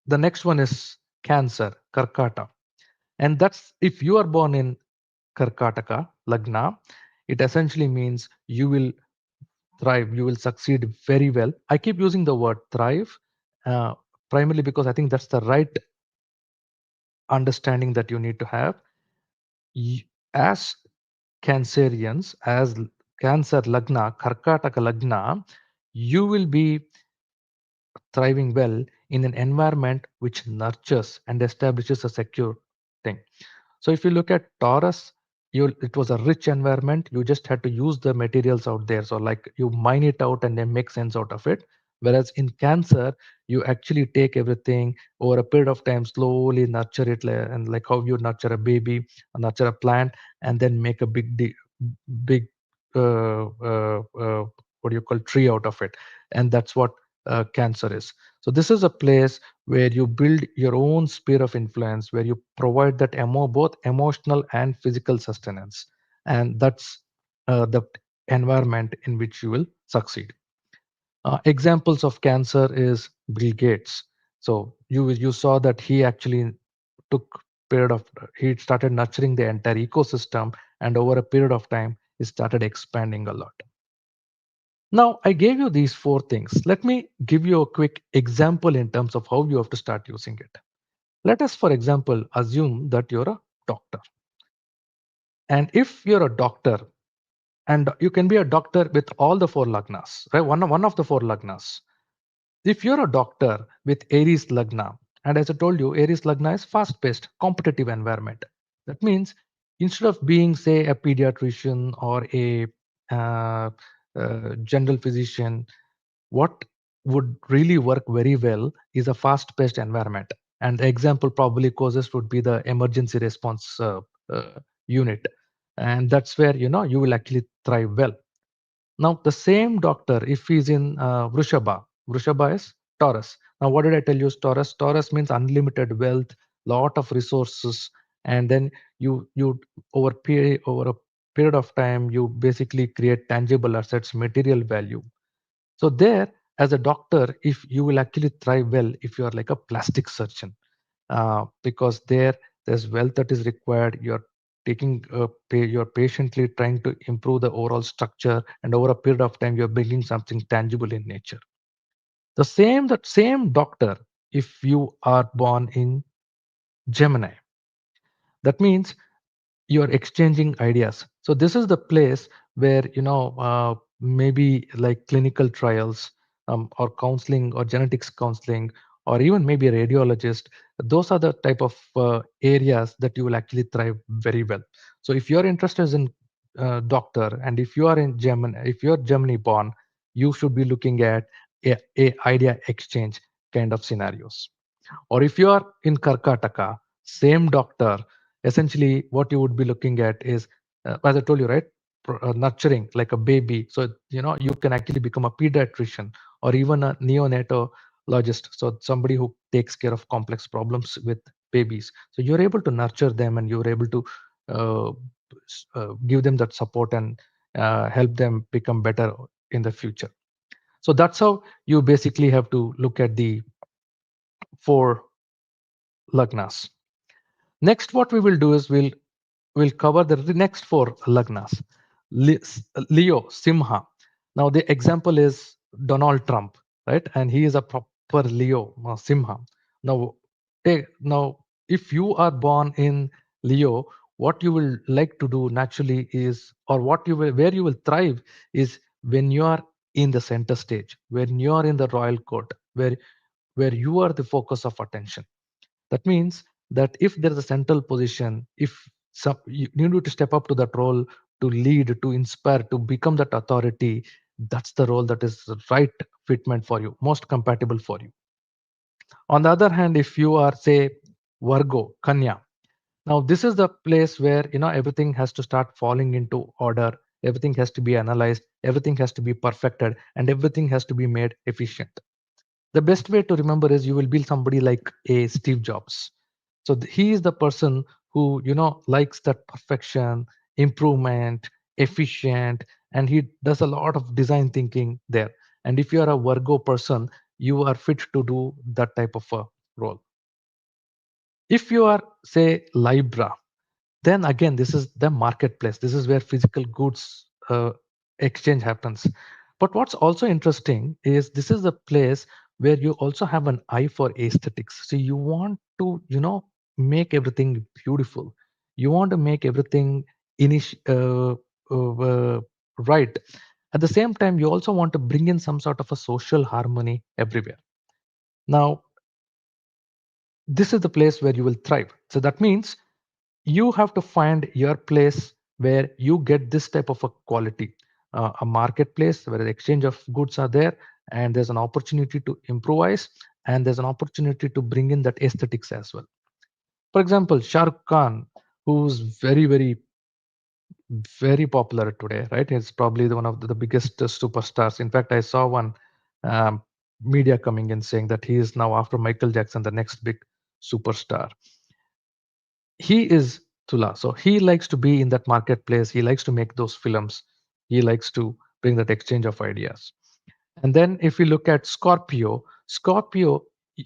[SPEAKER 2] the next one is Cancer, Karkata, and that's if you are born in Karkataka Lagna, it essentially means you will thrive, you will succeed very well. I keep using the word thrive uh, primarily because I think that's the right understanding that you need to have. As Cancerians, as Cancer Lagna, Karkataka Lagna, you will be thriving well in an environment which nurtures and establishes a secure thing. So if you look at Taurus, it was a rich environment. You just had to use the materials out there. So like you mine it out and then make sense out of it. Whereas in Cancer, you actually take everything over a period of time, slowly nurture it, and like how you nurture a baby, nurture a plant, and then make a big, what do you call, tree out of it. And that's what Cancer is. So this is a place where you build your own sphere of influence, where you provide that both emotional and physical sustenance, and that's the environment in which you will succeed. Examples of Cancer is Bill Gates. So you saw that he actually took period of he started nurturing the entire ecosystem, and over a period of time, he started expanding a lot. Now, I gave you these four things. Let me give you a quick example in terms of how you have to start using it. Let us, for example, assume that you're a doctor. And if you're a doctor, and you can be a doctor with all the four lagnas, right? One of the four lagnas. If you're a doctor with Aries lagna, and as I told you, Aries lagna is fast-paced, competitive environment. That means instead of being, say, a pediatrician or a general physician, what would really work very well is a fast-paced environment. And the example probably closest would be the emergency response unit. And that's where you will actually thrive well. Now, the same doctor, if he's in Vrishabha is Taurus. Now, what did I tell you is Taurus? Taurus means unlimited wealth, lot of resources, and then you over a period of time, you basically create tangible assets, material value. So there, as a doctor, if you will actually thrive well if you are like a plastic surgeon, because there there's wealth that is required. You're patiently trying to improve the overall structure, and over a period of time, you're bringing something tangible in nature. That same doctor, if you are born in Gemini, that means you're exchanging ideas. So this is the place where maybe like clinical trials, or counseling or genetics counseling, or even maybe a radiologist. Those are the type of areas that you will actually thrive very well. So if you're interested in doctor, and if you are in Gemini, if you're Gemini born, you should be looking at a idea exchange kind of scenarios. Or if you are in Karkataka, same doctor, essentially what you would be looking at is, as I told you, right, nurturing like a baby. So, you can actually become a pediatrician or even a neonatologist. So somebody who takes care of complex problems with babies. So you're able to nurture them, and you're able to uh, give them that support, and help them become better in the future. So that's how you basically have to look at the four lagnas. Next, what we will do is we'll cover the next four lagnas. Leo, Simha. Now the example is Donald Trump, right? And he is a proper Leo, Simha. Now, now if you are born in Leo, what you will like to do naturally is, or where you will thrive is when you are in the center stage, when you are in the royal court, where you are the focus of attention. That means that if there is a central position, if you need to step up to that role, to lead, to inspire, to become that authority, that's the role that is the right fitment for you, most compatible for you. On the other hand, if you are, say, Virgo, Kanya, now this is the place where everything has to start falling into order, everything has to be analyzed, everything has to be perfected, and everything has to be made efficient. The best way to remember is you will be somebody like a Steve Jobs. So he is the person who likes that perfection, improvement, efficient, and he does a lot of design thinking there. And if you are a Virgo person, you are fit to do that type of a role. If you are, say, Libra, then again, this is the marketplace. This is where physical goods exchange happens. But what's also interesting is this is a place where you also have an eye for aesthetics. So you want to make everything beautiful. You want to make everything right. At the same time, you also want to bring in some sort of a social harmony everywhere. Now, this is the place where you will thrive. So that means you have to find your place where you get this type of a quality, a marketplace where the exchange of goods are there, and there's an opportunity to improvise, and there's an opportunity to bring in that aesthetics as well. For example, Shah Rukh Khan, who's very popular today, right? He's probably one of the biggest superstars. In fact, I saw one um, media coming in saying that he is now, after Michael Jackson, the next big superstar. He is Tula. So he likes to be in that marketplace. He likes to make those films. He likes to bring that exchange of ideas. And then if we look at Scorpio,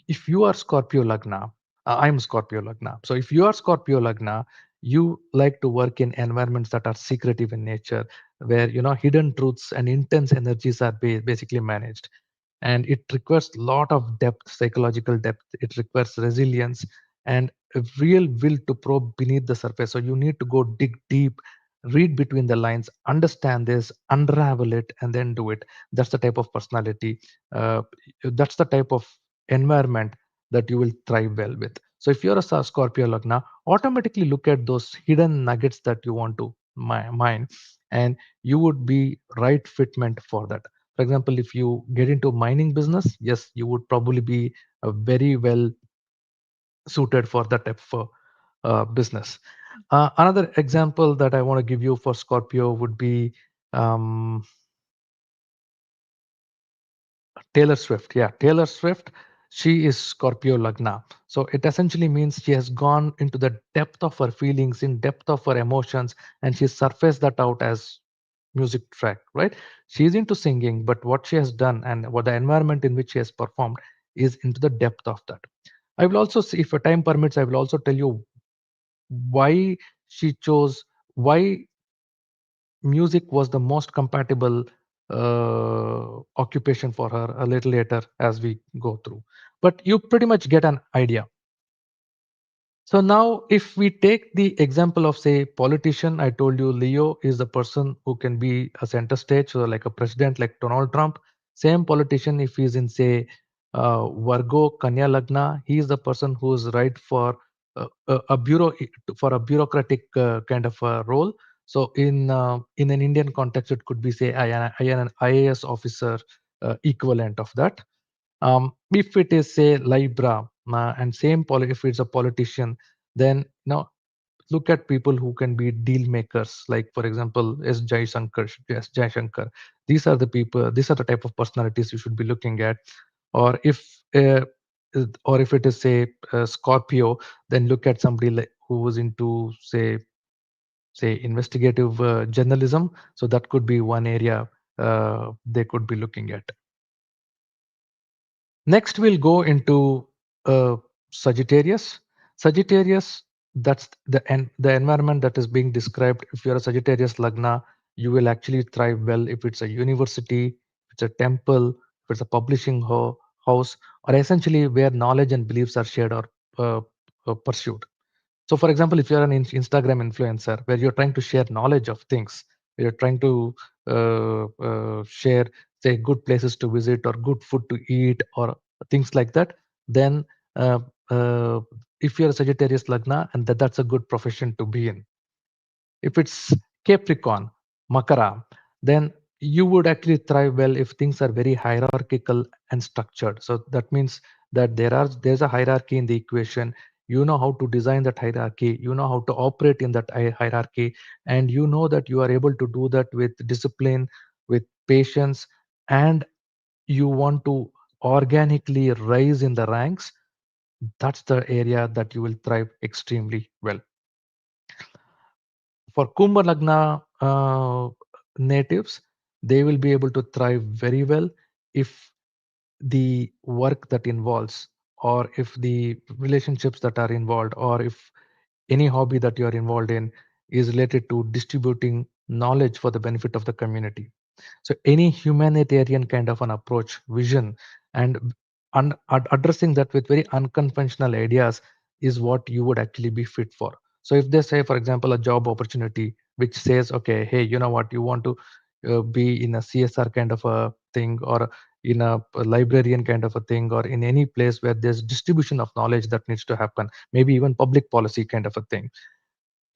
[SPEAKER 2] if you are Scorpio Lagna, I'm Scorpio Lagna. So if you are Scorpio Lagna, you like to work in environments that are secretive in nature, where hidden truths and intense energies are basically managed. And it requires a lot of depth, psychological depth. It requires resilience and a real will to probe beneath the surface. So you need to go dig deep, read between the lines, understand this, unravel it, and then do it. That's the type of personality, uh, that's the type of environment that you will thrive well with. So if you're a Scorpio Lagna, automatically look at those hidden nuggets that you want to mine, and you would be right fitment for that. For example, if you get into mining business, yes, you would probably be very well suited for that type of business. Another example that I want to give you for Scorpio would be um, Taylor Swift. Yeah, Taylor Swift. She is Scorpio Lagna. So it essentially means she has gone into the depth of her feelings, in depth of her emotions, and she surfaced that out as music track, right? She's into singing, but what she has done and what the environment in which she has performed is into the depth of that. I will also see, if time permits, I will also tell you why she chose, why music was the most compatible occupation for her a little later as we go through. But you pretty much get an idea. So now, if we take the example of, say, politician, I told you Leo is the person who can be a center stage, so like a president like Donald Trump. Same politician, if he's in, say, Virgo, Kanya Lagna, he is the person who is right for a bureau, for a bureaucratic kind of a role. So in an Indian context, it could be, say, an IAS officer equivalent of that. If it is, say, Libra, and same if it's a politician, then look at people who can be deal makers, like for example S Jaishankar. These are the people, these are the type of personalities you should be looking at. Or uh, if it is, say, Scorpio, then look at somebody like who was into, say investigative journalism. So that could be one area they could be looking at. Next, we'll go into Sagittarius. Sagittarius, that's the environment that is being described. If you're a Sagittarius Lagna, you will actually thrive well if it's a university, if it's a temple, if it's a publishing house, or essentially where knowledge and beliefs are shared or pursued. So, for example, if you're an Instagram influencer where you're trying to share knowledge of things, where you're trying to share, say, good places to visit or good food to eat or things like that, then uh, uh, if you're a Sagittarius Lagna, and that's a good profession to be in. If it's Capricorn, Makara, then you would actually thrive well if things are very hierarchical and structured. So that means that there's a hierarchy in the equation. You know how to design that hierarchy. You know how to operate in that hierarchy, and you know that you are able to do that with discipline, with patience, and you want to organically rise in the ranks. That's the area that you will thrive extremely well. For Kumbh Lagna natives, they will be able to thrive very well if the work that involves, or if the relationships that are involved, or if any hobby that you are involved in is related to distributing knowledge for the benefit of the community. So any humanitarian kind of an approach, vision, and addressing that with very unconventional ideas is what you would actually be fit for. So if they say, for example, a job opportunity which says, okay, hey, you know what, you want to be in a CSR kind of a thing, or in a librarian kind of a thing, or in any place where there's distribution of knowledge that needs to happen, maybe even public policy kind of a thing,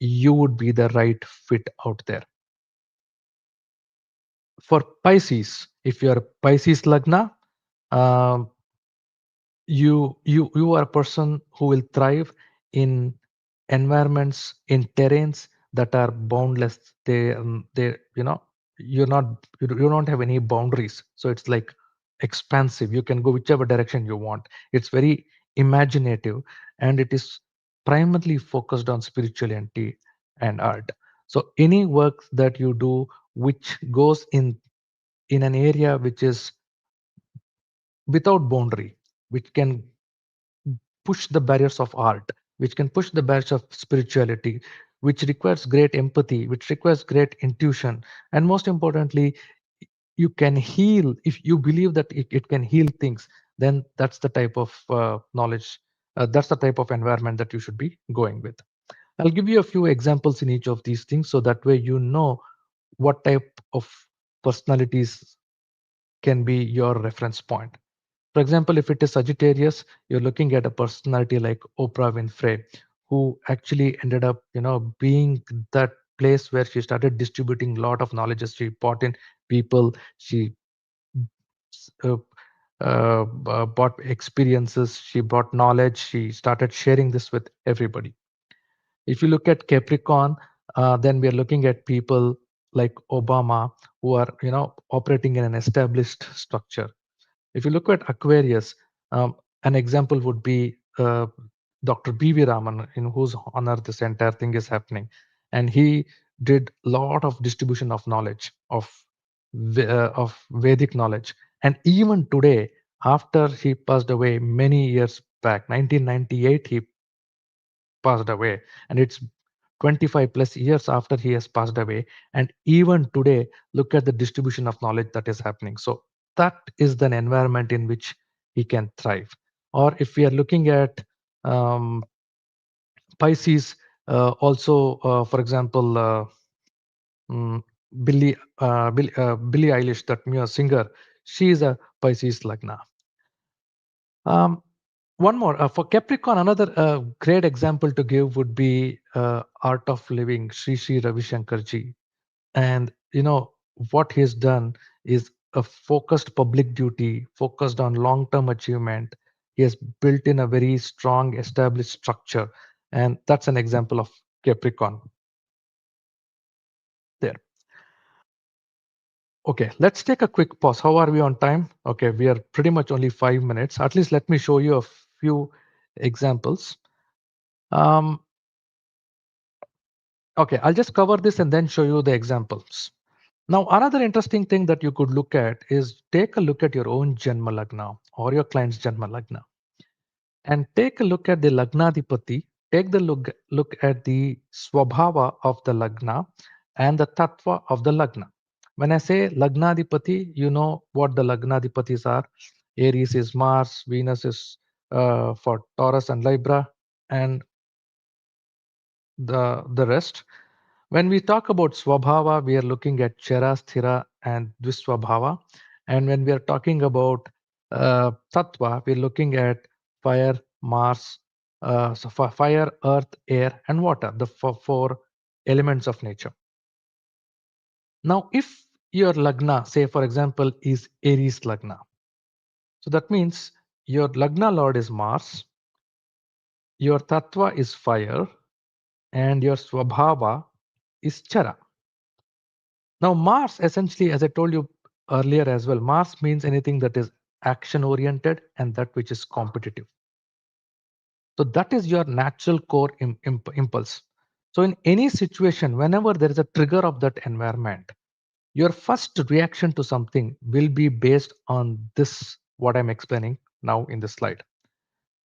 [SPEAKER 2] you would be the right fit out there. For Pisces, if you're a Pisces Lagna, um, you are a person who will thrive in environments, in terrains that are boundless. They you don't have any boundaries, so it's like expansive. You can go whichever direction you want. It's very imaginative, and it is primarily focused on spirituality and art. So any work that you do which goes in an area which is without boundary, which can push the barriers of art, which can push the barriers of spirituality, which requires great empathy, which requires great intuition, and most importantly, you can heal. If you believe that it can heal things, then that's the type of knowledge, that's the type of environment that you should be going with. I'll give you a few examples in each of these things, so that way you know what type of personalities can be your reference point. For example, if it is Sagittarius, you're looking at a personality like Oprah Winfrey, who actually ended up, being that place where she started distributing a lot of knowledge. She brought in people, she uh, bought experiences, she brought knowledge, she started sharing this with everybody. If you look at Capricorn, then we are looking at people like Obama, who are, operating in an established structure. If you look at Aquarius, an example would be Dr. B.V. Raman, in whose honor this entire thing is happening. And he did a lot of distribution of knowledge, of Vedic knowledge. And even today, after he passed away many years back, 1998, he passed away, and it's 25 plus years after he has passed away. And even today, look at the distribution of knowledge that is happening. So that is the environment in which he can thrive. Or if we are looking at um, Pisces, also, for example, mm, Billie Eilish, that singer, she is a Pisces Lagna. Um, one more for Capricorn, another great example to give would be Art of Living, Sri Ravi Shankarji. And what he's done is a focused public duty, focused on long-term achievement. He has built in a very strong, established structure, and that's an example of Capricorn there. Okay, let's take a quick pause. How are we on time? Okay, we are pretty much only 5 minutes. At least let me show you a few examples. Um, okay, I'll just cover this and then show you the examples. Now, another interesting thing that you could look at is take a look at your own Janma Lagna or your client's Janma Lagna and take a look at the Lagnadipati. Take the look at the Swabhava of the Lagna and the Tattva of the Lagna. When I say Lagnadipati, you know what the Lagnadipatis are. Aries is Mars, Venus is for Taurus and Libra, and the rest. When we talk about Swabhava, we are looking at Chara, Sthira, and Dviswabhava. And when we are talking about Tattva, we're looking at fire, Mars, so fire, earth, air, and water, the four elements of nature. Now, if your Lagna, say for example, is Aries Lagna, so that means your Lagna Lord is Mars, your Tattva is fire, and your Swabhava is Chara. Now, Mars essentially, as I told you earlier as well, Mars means anything that is action oriented and that which is competitive. So that is your natural core impulse. So in any situation, whenever there is a trigger of that environment, your first reaction to something will be based on this, what I'm explaining now in the slide.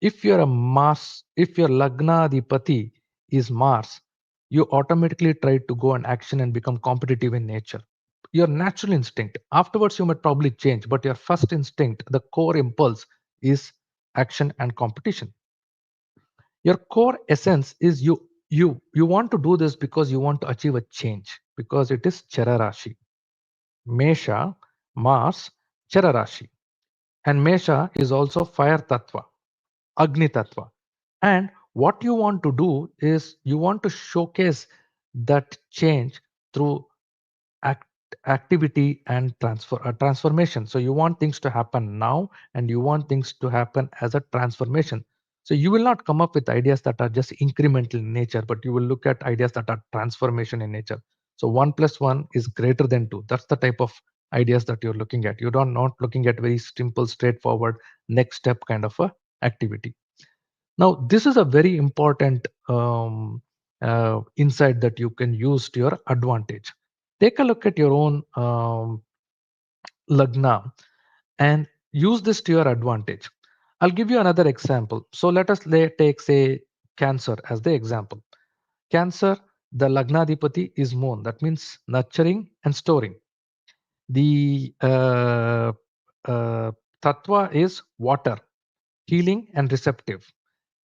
[SPEAKER 2] If you're a Mars, if your Lagna Adhipati is Mars, you automatically try to go and action and become competitive in nature. Your natural instinct. Afterwards, you might probably change, but your first instinct, the core impulse, is action and competition. Your core essence is you want to do this because you want to achieve a change, because it is Chararashi. Mesha, Mars, Chararashi. And Mesha is also fire tattva, Agni tattva. And what you want to do is you want to showcase that change through act, activity and transformation. So you want things to happen now, and you want things to happen as a transformation. So you will not come up with ideas that are just incremental in nature, but you will look at ideas that are transformation in nature. So 1 + 1 is greater than 2. That's the type of ideas that you're looking at. You don't not looking at very simple, straightforward next step kind of a activity. Now, this is a very important insight that you can use to your advantage. Take a look at your own Lagna and use this to your advantage. I'll give you another example. So let us take, say, Cancer as the example. Cancer, the Lagnadipati is Moon. That means nurturing and storing. The Tattva is water, healing and receptive.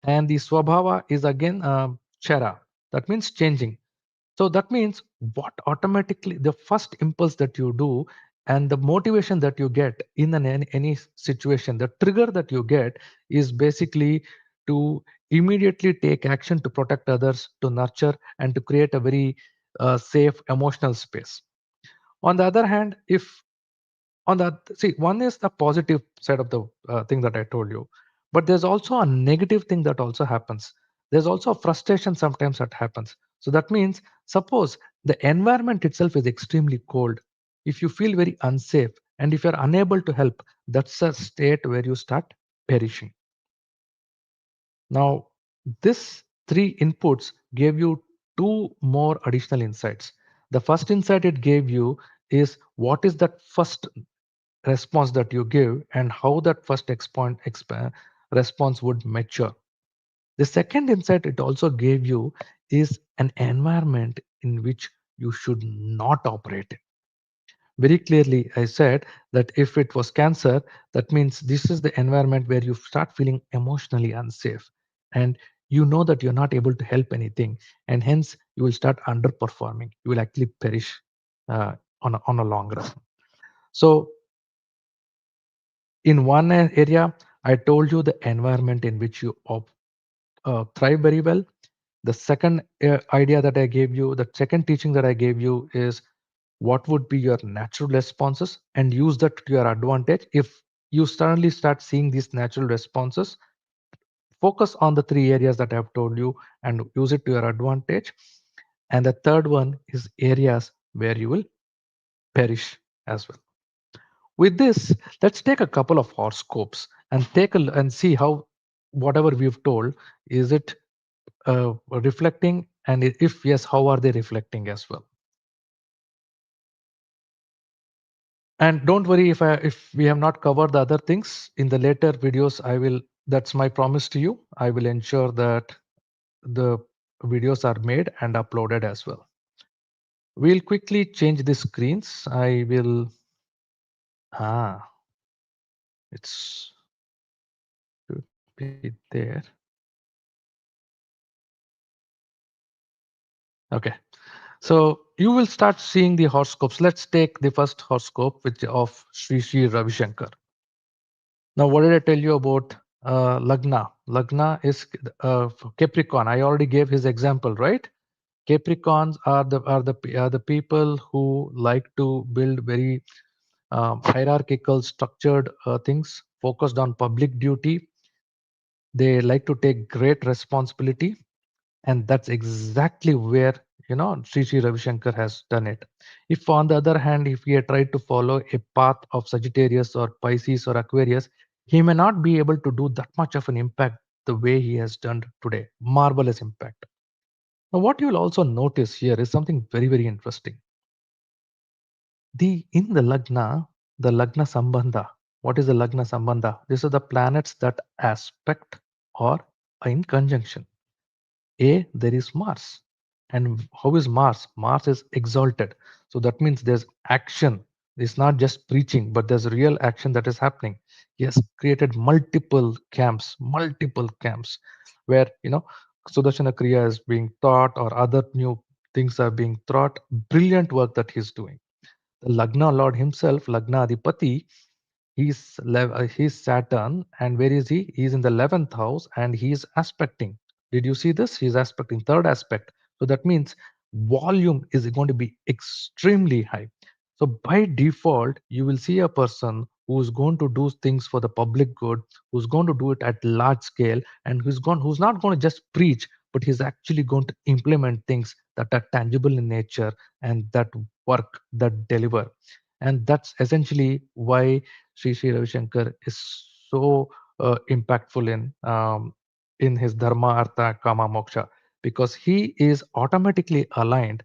[SPEAKER 2] And the Swabhava is again Chara. That means changing. So that means what automatically the first impulse that you do and the motivation that you get in any situation, the trigger that you get is basically to immediately take action to protect others, to nurture, and to create a very safe emotional space. On the other hand, if on the see, one is the positive side of the thing that I told you, but there's also a negative thing that also happens. There's also frustration sometimes that happens. So that means, suppose the environment itself is extremely cold, if you feel very unsafe and if you're unable to help, that's a state where you start perishing. Now, this three inputs gave you two more additional insights. The first insight it gave you is what is that first response that you give and how that first response would mature. The second insight it also gave you is an environment in which you should not operate. Very clearly, I said that if it was cancer, that means this is the environment where you start feeling emotionally unsafe. And you know that you're not able to help anything. And hence, you will start underperforming. You will actually perish on a long run. So, in one area, I told you the environment in which you thrive very well. The second idea that I gave you, the second teaching that I gave you is what would be your natural responses and use that to your advantage. If you suddenly start seeing these natural responses, focus on the three areas that I've told you and use it to your advantage. And the third one is areas where you will perish as well. With this, let's take a couple of horoscopes and and see how whatever we've told is it reflecting, and if yes, how are they reflecting as well. And don't worry if we have not covered the other things in the later videos. I will. That's my promise to you. I will ensure that the videos are made and uploaded as well. We'll quickly change the screens. I will. Ah, it's should be there. Okay. So you will start seeing the horoscopes. Let's take the first horoscope, which of Sri Ravi Shankar. Now, what did I tell you about Lagna? Lagna is Capricorn. I already gave his example, right? Capricorns are the people who like to build very hierarchical, structured things, focused on public duty. They like to take great responsibility, and that's exactly where Sri Ravi Shankar has done it. If on the other hand, if he had tried to follow a path of Sagittarius or Pisces or Aquarius, he may not be able to do that much of an impact the way he has done today. Marvelous impact. Now, what you will also notice here is something very, very interesting. In the Lagna Sambandha. What is the Lagna Sambandha? These are the planets that aspect or are in conjunction. There is Mars. And how is Mars? Mars is exalted. So that means there's action. It's not just preaching, but there's real action that is happening. He has created multiple camps where, Sudarshana Kriya is being taught or other new things are being taught. Brilliant work that he's doing. The Lagna Lord himself, Lagna Adipati, he's Saturn, and where is he? He's in the 11th house, and he's aspecting. Did you see this? He's aspecting third aspect. So that means volume is going to be extremely high. So by default, you will see a person who's going to do things for the public good, who's going to do it at large scale, and who's not going to just preach, but he's actually going to implement things that are tangible in nature and that work, that deliver. And that's essentially why Sri Ravi Shankar is so impactful in his Dharma, Artha, Kama, Moksha, because he is automatically aligned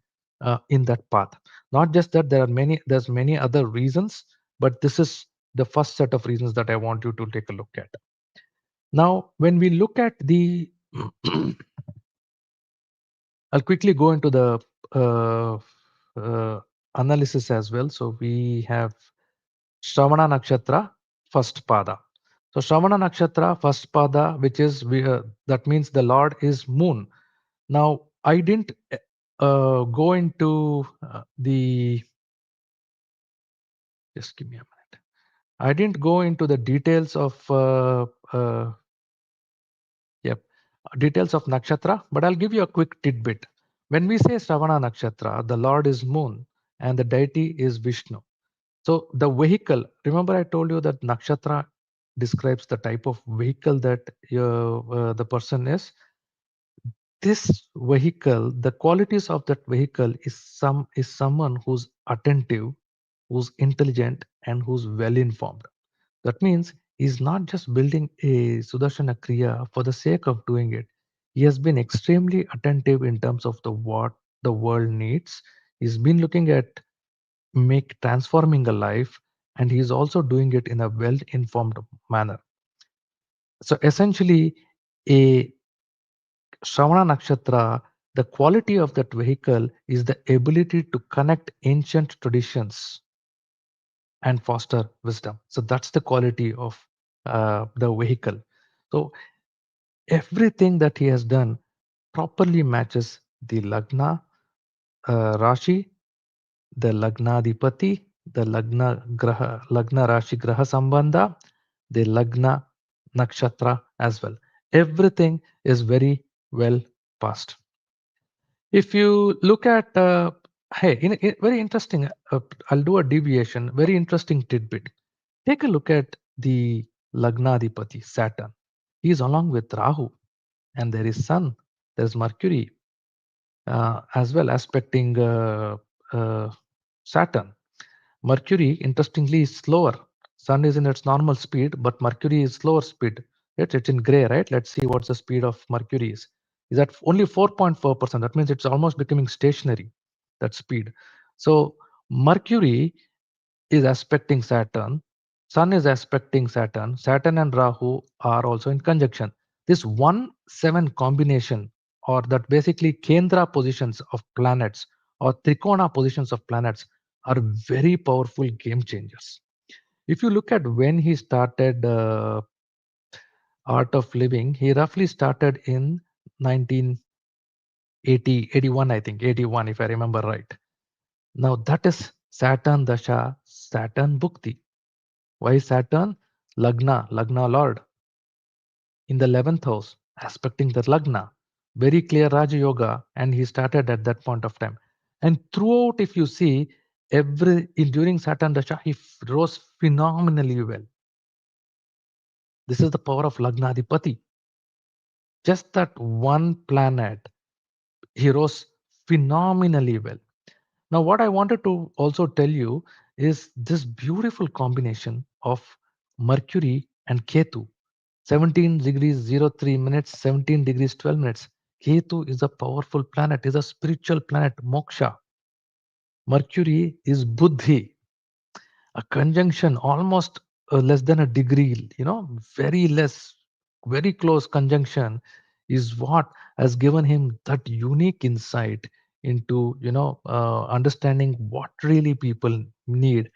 [SPEAKER 2] in that path. Not just that, there's many other reasons, but this is the first set of reasons that I want you to take a look at. Now, when we look at the, I'll quickly go into the uh, analysis as well. So we have Shravana Nakshatra, first pada. So Shravana Nakshatra, first pada, which is that means the Lord is Moon. Now I didn't go into the. Just give me a minute. I didn't go into the details of yep details of nakshatra, but I'll give you a quick tidbit. When we say Shravana Nakshatra, the Lord is Moon and the deity is Vishnu. So the vehicle, remember I told you that nakshatra describes the type of vehicle that the person is. This vehicle, the qualities of that vehicle is someone who's attentive, who's intelligent, and who's well informed. That means he's not just building a Sudarshana Kriya for the sake of doing it. He has been extremely attentive in terms of the what the world needs. He's been looking at make transforming a life, and he's also doing it in a well informed manner. So essentially, a Shravana Nakshatra, the quality of that vehicle is the ability to connect ancient traditions and foster wisdom. So that's the quality of the vehicle. So everything that he has done properly matches the Lagna Rashi, the Lagnadipati, the Lagna Rashi Graha Sambandha, the Lagna Nakshatra as well. Everything is very well passed. If you look at, hey, very interesting, I'll do a deviation, very interesting tidbit. Take a look at the Lagnadipati, Saturn. He is along with Rahu, and there is Sun, there's Mercury, as well aspecting Saturn. Mercury, interestingly, is slower. Sun is in its normal speed, but Mercury is slower speed. It's in gray, right? Let's see what's the speed of Mercury is. Is at only 4.4%. That means it's almost becoming stationary, that speed. So Mercury is aspecting Saturn. Sun is aspecting Saturn. Saturn and Rahu are also in conjunction. This 1-7 combination, or that basically Kendra positions of planets or Trikona positions of planets, are very powerful game changers. If you look at when he started Art of Living, he roughly started in 1980, 81, I think, 81, if I remember right. Now that is Saturn Dasha, Saturn Bhukti. Why Saturn? Lagna Lord in the 11th house, aspecting the Lagna. Very clear Raja Yoga, and he started at that point of time. And throughout, if you see, during Saturn Dasha, he rose phenomenally well. This is the power of Lagnadipati. Just that one planet, he rose phenomenally well. Now, what I wanted to also tell you is this beautiful combination of Mercury and Ketu. 17 degrees 03 minutes, 17 degrees 12 minutes. Ketu is a powerful planet, is a spiritual planet, moksha. Mercury is buddhi, a conjunction almost less than a degree, very less, very close conjunction is what has given him that unique insight into, understanding what really people need.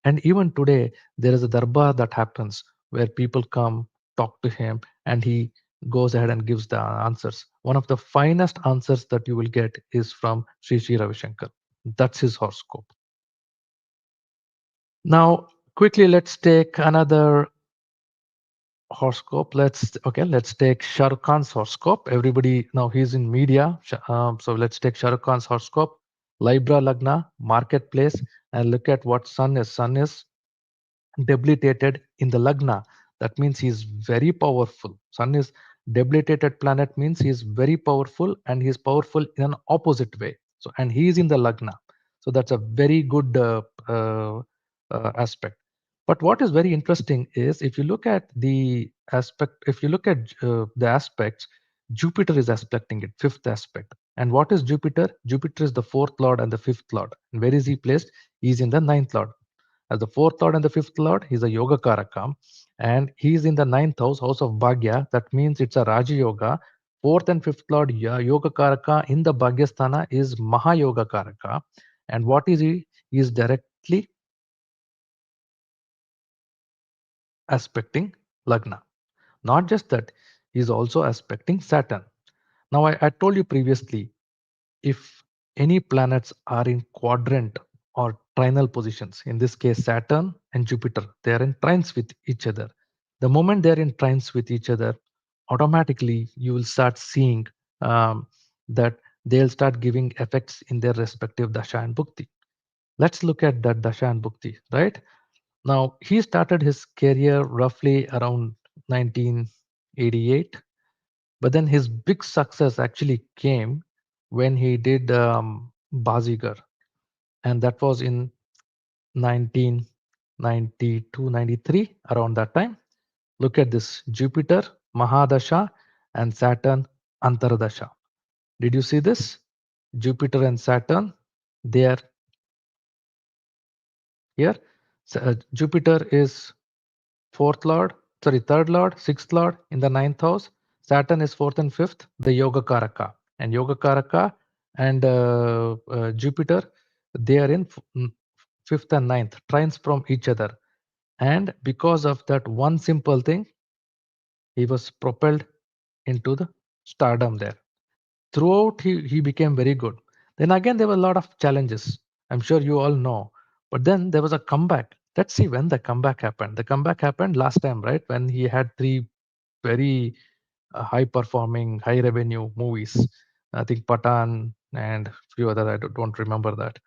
[SPEAKER 2] And even today, there is a darbar that happens where people come, talk to him, and he goes ahead and gives the answers. One of the finest answers that you will get is from Sri Ravi Shankar. That's his horoscope. Now, quickly, let's take another horoscope. Let's take Shah Rukh Khan's horoscope. Everybody now he's in media, so let's take Shah Rukh Khan's horoscope. Libra Lagna, marketplace, and look at what Sun is. Sun is debilitated in the Lagna. That means he's very powerful. Sun is debilitated planet means he's very powerful, and he's powerful in an opposite way. So, and he is in the Lagna. So that's a very good aspect. But what is very interesting is if you look at the aspect, if you look at the aspects, Jupiter is aspecting it, fifth aspect. And what is Jupiter? Jupiter is the fourth lord and the fifth lord. And where is he placed? He's in the ninth lord. As the fourth lord and the fifth lord, he's a yoga karaka, and he's in the ninth house, house of Bhagya. That means it's a Raja Yoga. Fourth and fifth lord yoga karaka in the Bhagyasthana is Mahayoga karaka. And what is he? He is directly aspecting Lagna. Not just that, he's also aspecting Saturn. Now, I told you previously, if any planets are in quadrant or trinal positions, in this case Saturn and Jupiter, they are in trines with each other. The moment they are in trines with each other, automatically you will start seeing that they'll start giving effects in their respective dasha and bhukti. Let's look at that dasha and bhukti, right? Now, he started his career roughly around 1988, but then his big success actually came when he did Bazigar, and that was in 1992, 93, around that time. Look at this: Jupiter, Mahadasha, and Saturn, Antardasha. Did you see this? Jupiter and Saturn, they are here. Jupiter is fourth lord, sorry, third lord, sixth lord in the ninth house. Saturn is fourth and fifth, the Yoga Karaka. And Yoga Karaka and Jupiter, they are in fifth and ninth, trines from each other. And because of that one simple thing, he was propelled into the stardom there. Throughout, he became very good. Then again, there were a lot of challenges. I'm sure you all know. But then there was a comeback. Let's see when the comeback happened. The comeback happened last time, right? When he had three very high performing, high revenue movies. I think Patan and few other, I don't remember that.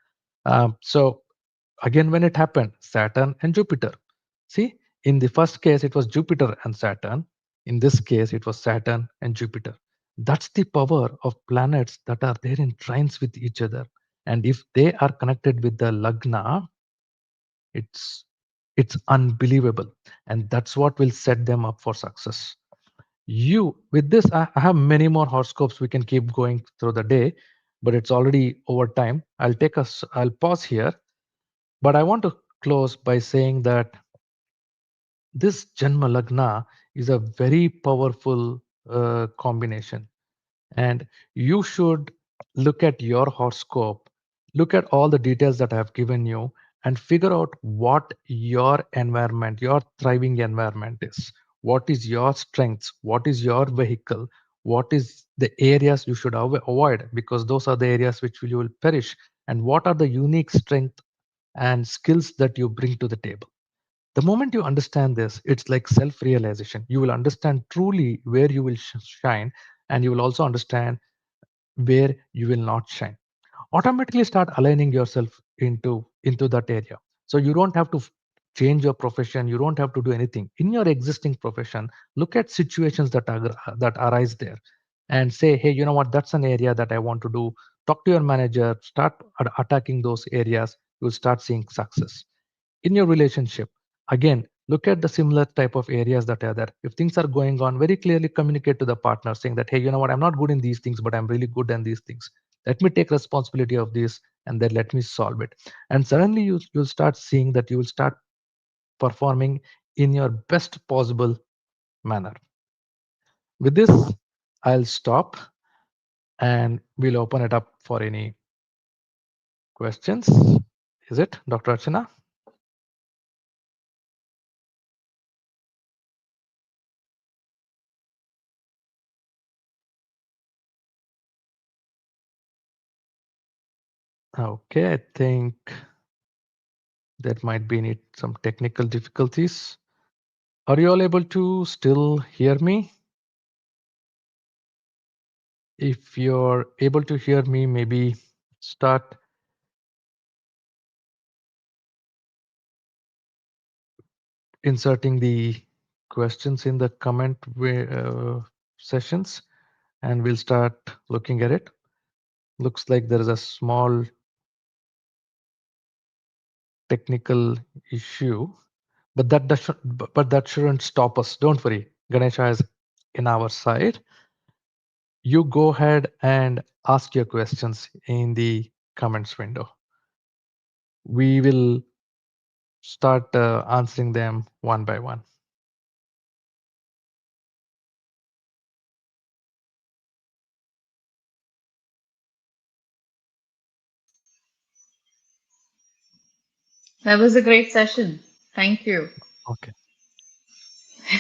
[SPEAKER 2] So again, when it happened, Saturn and Jupiter. See, in the first case, it was Jupiter and Saturn. In this case, it was Saturn and Jupiter. That's the power of planets that are there in trines with each other. And if they are connected with the Lagna, it's it's unbelievable. And that's what will set them up for success. You with this, I have many more horoscopes. We can keep going through the day, but it's already over time. I'll pause here, but I want to close by saying that this Janma Lagna is a very powerful combination. And you should look at your horoscope, look at all the details that I have given you, and figure out what your environment, your thriving environment is. What is your strengths? What is your vehicle? What is the areas you should avoid, because those are the areas which you will perish. And what are the unique strengths and skills that you bring to the table? The moment you understand this, it's like self realization. You will understand truly where you will shine, and you will also understand where you will not shine. Automatically start aligning yourself into that area. So you don't have to change your profession. You don't have to do anything in your existing profession. Look at situations that arise there and say, hey, you know what, that's an area that I want to do. Talk to your manager, start attacking those areas. You'll start seeing success in your relationship. Again, look at the similar type of areas that are there. If things are going on, very clearly communicate to the partner saying that, hey, you know what, I'm not good in these things, but I'm really good in these things. Let me take responsibility of this, and then let me solve it. And suddenly you'll start seeing that you will start performing in your best possible manner. With this, I'll stop and we'll open it up for any questions. Is it, Dr. Archana? Okay, I think there might be some technical difficulties. Are you all able to still hear me? If you're able to hear me, maybe start inserting the questions in the comment sessions, and we'll start looking at it. Looks like there is a small technical issue, but that shouldn't stop us. Don't worry, Ganesha is in our side. You go ahead and ask your questions in the comments window. We will start answering them one by one.
[SPEAKER 1] That was a great session. Thank you.
[SPEAKER 2] Okay,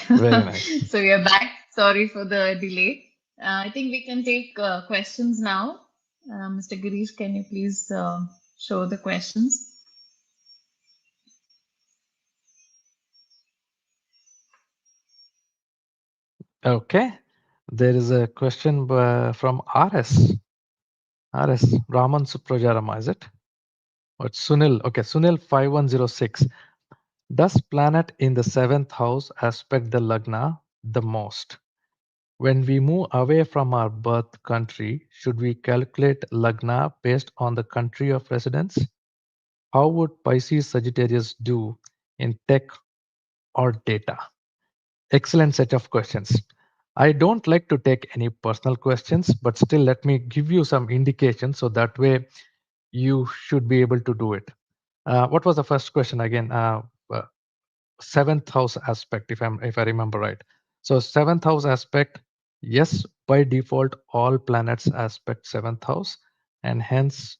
[SPEAKER 2] very nice.
[SPEAKER 1] So we are back. Sorry for the delay. I think we can take questions now. Mr. Girish, can you please show the questions?
[SPEAKER 2] Okay, there is a question from RS. RS, Raman Suprajarama, is it? Or it's Sunil. Okay, Sunil 5106. Does planet in the seventh house aspect the Lagna the most? When we move away from our birth country, should we calculate Lagna based on the country of residence? How would Pisces Sagittarius do in tech or data? Excellent set of questions. I don't like to take any personal questions, but still let me give you some indication so that way you should be able to do it. What was the first question again? Seventh house aspect, if I remember right. So seventh house aspect Yes, by default, all planets aspect seventh house, and hence,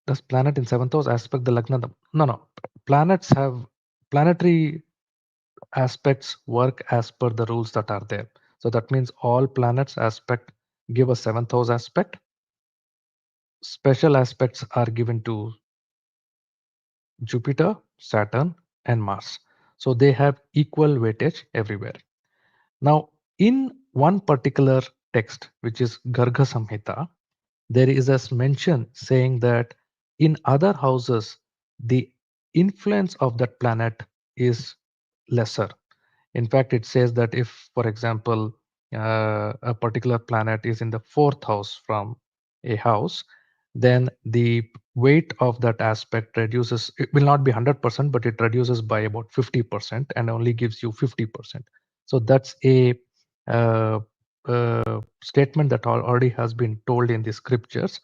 [SPEAKER 2] does planet in seventh house aspect the Lagna? No, no. Planets have planetary aspects work as per the rules that are there. So that means all planets aspect give a seventh house aspect. Special aspects are given to Jupiter, Saturn, and Mars. So they have equal weightage everywhere. Now, in one particular text, which is Garga Samhita, there is a mention saying that in other houses, the influence of that planet is lesser. In fact, it says that if, for example, a particular planet is in the fourth house from a house, then the weight of that aspect reduces. It will not be 100%, but it reduces by about 50% and only gives you 50%. So that's a statement that already has been told in the scriptures.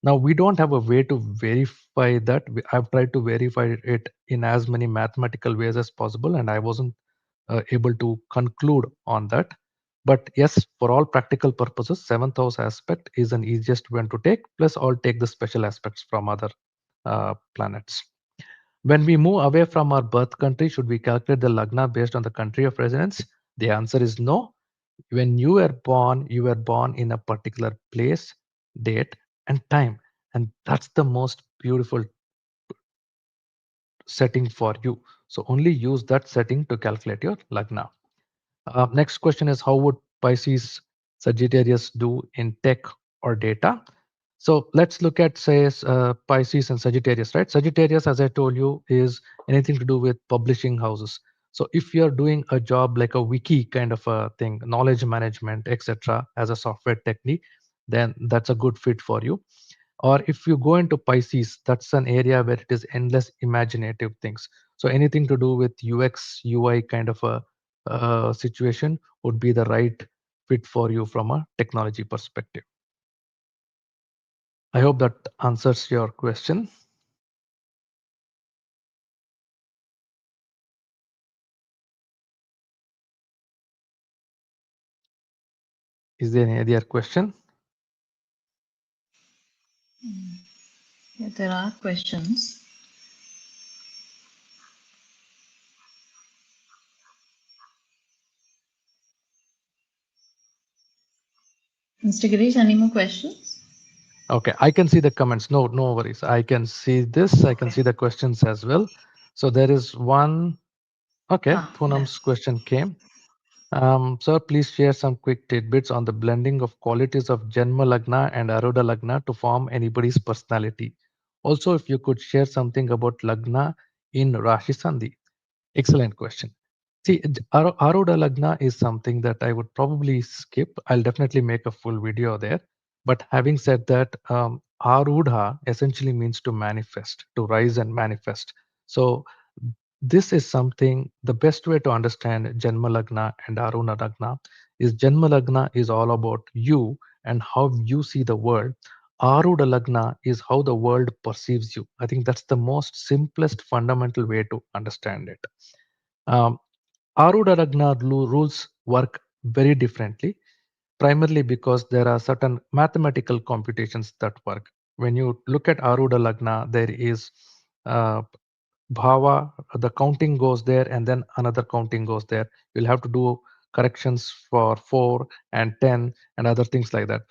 [SPEAKER 2] Now, we don't have a way to verify that. I've tried to verify it in as many mathematical ways as possible, and I wasn't able to conclude on that. But yes, for all practical purposes, seventh house aspect is an easiest one to take. Plus, I'll take the special aspects from other planets. When we move away from our birth country, should we calculate the lagna based on the country of residence? The answer is no. When you were born in a particular place, date, and time, and that's the most beautiful setting for you. So only use that setting to calculate your lagna. Next question is, how would Pisces Sagittarius do in tech or data? So let's look at, say, Pisces and Sagittarius, right? Sagittarius, as I told you, is anything to do with publishing houses. So if you're doing a job like a wiki kind of a thing, knowledge management, etc., as a software technique, then that's a good fit for you. Or if you go into Pisces, that's an area where it is endless imaginative things. So anything to do with UX, UI kind of a situation would be the right fit for you from a technology perspective. I hope that answers your question. Is there any other question?
[SPEAKER 1] Yeah, there are questions. Mr. Girish, any more questions?
[SPEAKER 2] Okay, I can see the comments. No, no worries. I can see this. I can
[SPEAKER 1] Okay.
[SPEAKER 2] see the questions as well. So there is one. Okay,
[SPEAKER 1] Yeah.
[SPEAKER 2] Poonam's question came. Sir, please share some quick tidbits on the blending of qualities of Janma Lagna and Aruda Lagna to form anybody's personality. Also, if you could share something about Lagna in Rashi Sandhi. Excellent question. See, Aruda Lagna is something that I would probably skip. I'll definitely make a full video there. But having said that, Arudha essentially means to manifest, to rise and manifest. So this is something, the best way to understand Janma Lagna and Aruna Lagna is Janma Lagna is all about you and how you see the world. Arudha Lagna is how the world perceives you. I think that's the most simplest fundamental way to understand it. Um, Arudha Lagna rules work very differently, primarily because there are certain mathematical computations that work. When you look at Arudha Lagna, there is uh, Bhava, the counting goes there, and then another counting goes there. You'll have to do corrections for 4 and 10 and other things like that.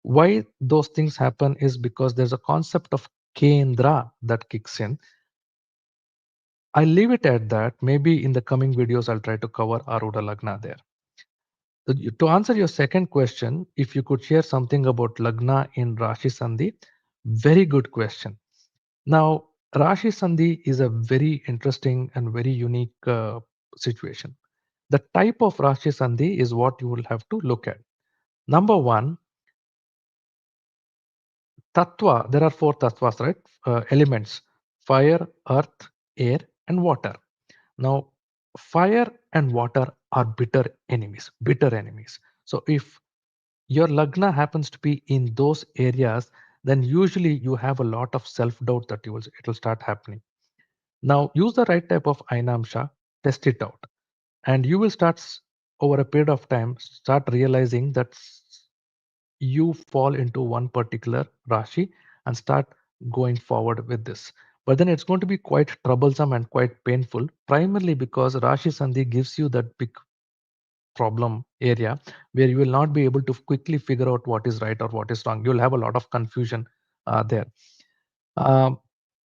[SPEAKER 2] Why those things happen is because there's a concept of Kendra that kicks in. I'll leave it at that. Maybe in the coming videos, I'll try to cover Arudha Lagna there. To answer your second question, if you could share something about Lagna in Rashi Sandhi, very good question. Now, Rashi Sandhi is a very interesting and very unique situation. The type of Rashi Sandhi is what you will have to look at. Number one, Tattva. There are four Tattvas, right? Elements: fire, earth, air, and water. Now, fire and water are bitter enemies. Bitter enemies. So, if your Lagna happens to be in those areas, then usually you have a lot of self-doubt that it will start happening. Now use the right type of Ainamsha, test it out, and you will start over a period of time start realizing that you fall into one particular Rashi and start going forward with this. But then it's going to be quite troublesome and quite painful, primarily because Rashi Sandhi gives you that big problem area where you will not be able to quickly figure out what is right or what is wrong. You'll have a lot of confusion there. Um,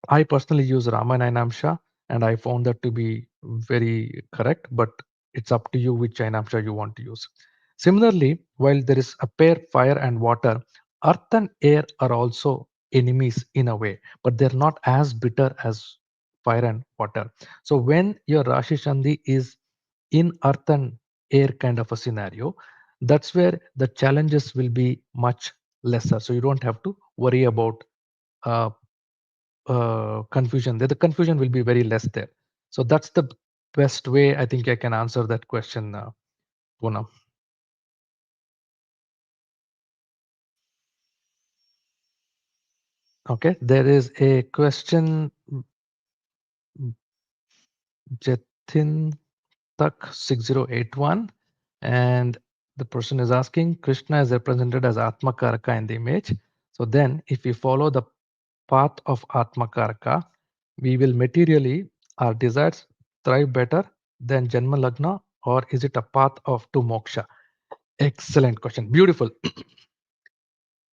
[SPEAKER 2] I personally use Ramayana and I found that to be very correct, but it's up to you which Ainamsha you want to use. Similarly, while there is a pair, fire and water, earth and air are also enemies in a way, but they're not as bitter as fire and water. So when your Rashi Sandhi is in earth and air kind of a scenario, that's where the challenges will be much lesser. So you don't have to worry about uh, confusion. The confusion will be very less there. So that's the best way I think I can answer that question, Poonam. Okay, there is a question, Jatin Tak 6081, and the person is asking, Krishna is represented as Atmakaraka in the image. So then if we follow the path of Atmakaraka, we will materially, our desires thrive better than Janma Lagna, or is it a path of to moksha? Excellent question. Beautiful.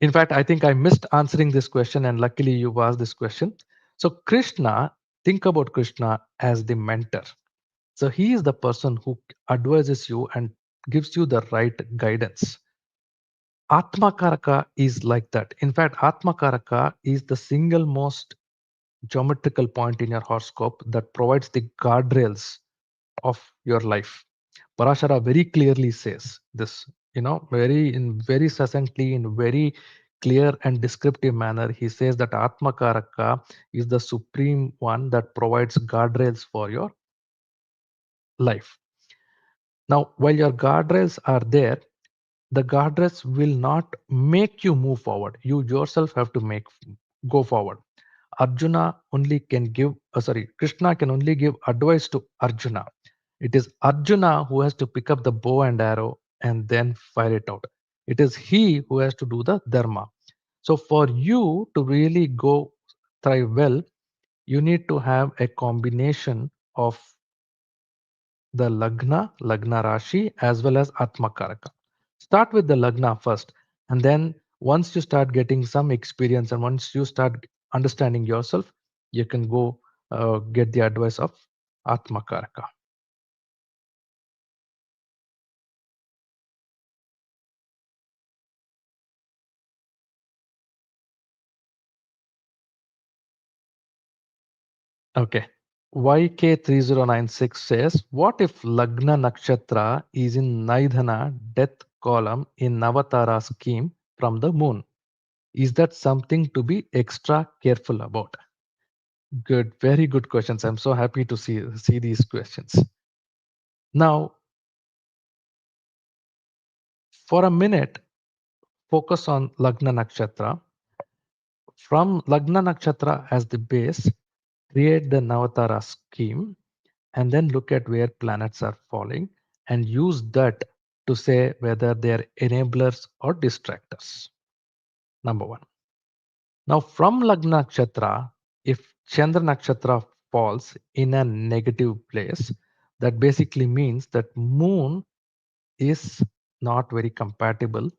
[SPEAKER 2] In fact, I think I missed answering this question, and luckily you asked this question. So, Krishna, think about Krishna as the mentor. So, he is the person who advises you and gives you the right guidance. Atmakaraka is like that. In fact, Atmakaraka is the single most geometrical point in your horoscope that provides the guardrails of your life. Parashara very clearly says this, very succinctly, in very clear and descriptive manner. He says that Atmakaraka is the supreme one that provides guardrails for your life. Now, while your guardrails are there, the guardrails will not make you move forward. You yourself have to go forward. Arjuna only can give, Krishna can only give advice to Arjuna. It is Arjuna who has to pick up the bow and arrow and then fire it out. It is he who has to do the dharma. So for you to really go thrive well, you need to have a combination of the Lagna Rashi, as well as Atmakaraka. Start with the Lagna first, and then once you start getting some experience and once you start understanding yourself, you can go get the advice of Atmakaraka. Okay. YK3096 says, what if Lagna Nakshatra is in Naidhana death column in Navatara scheme from the moon? Is that something to be extra careful about? Good, very good questions. I'm so happy to see these questions. Now, for a minute, focus on Lagna Nakshatra. From Lagna Nakshatra as the base, create the Navatara scheme, and then look at where planets are falling and use that to say whether they are enablers or distractors. Number one. Now, from Lagna Nakshatra, if Chandra Nakshatra falls in a negative place, that basically means that moon is not very compatible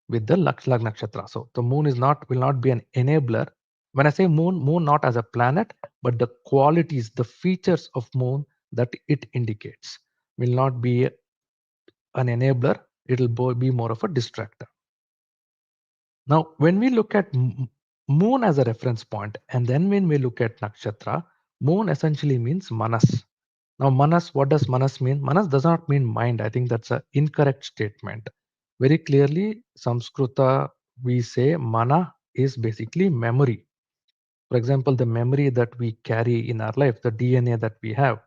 [SPEAKER 2] with the Lagna Nakshatra. So the moon will not be an enabler. When I say moon not as a planet, but the qualities, the features of moon that it indicates will not be an enabler. It'll be more of a distractor. Now, when we look at moon as a reference point, and then when we look at nakshatra, moon essentially means manas. Now, manas, what does manas mean? Manas does not mean mind. I think that's an incorrect statement. Very clearly, Samskrita, we say mana is basically memory. For example, the memory that we carry in our life, the DNA that we have.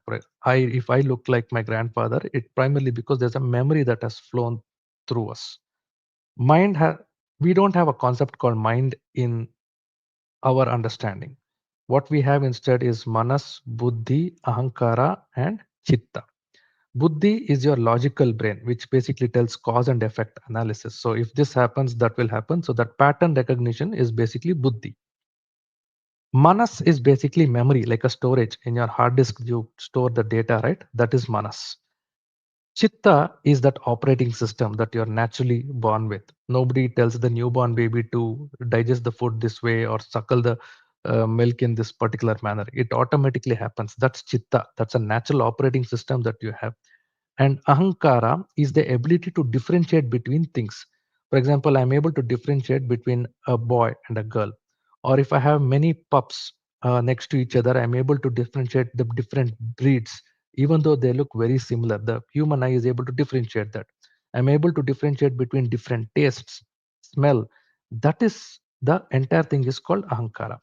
[SPEAKER 2] If I look like my grandfather, it primarily because there's a memory that has flown through us. Mind we don't have a concept called mind in our understanding. What we have instead is manas, buddhi, ahankara, and chitta. Buddhi is your logical brain, which basically tells cause and effect analysis. So if this happens, that will happen. So that pattern recognition is basically Buddhi. Manas is basically memory, like a storage. In your hard disk, you store the data, right? That is Manas. Chitta is that operating system that you're naturally born with. Nobody tells the newborn baby to digest the food this way or suckle the milk in this particular manner. It automatically happens. That's Chitta. That's a natural operating system that you have. And Ahankara is the ability to differentiate between things. For example, I'm able to differentiate between a boy and a girl. Or if I have many pups next to each other, I'm able to differentiate the different breeds, even though they look very similar. The human eye is able to differentiate that. I'm able to differentiate between different tastes, smell. That is the entire thing is called Ahankara.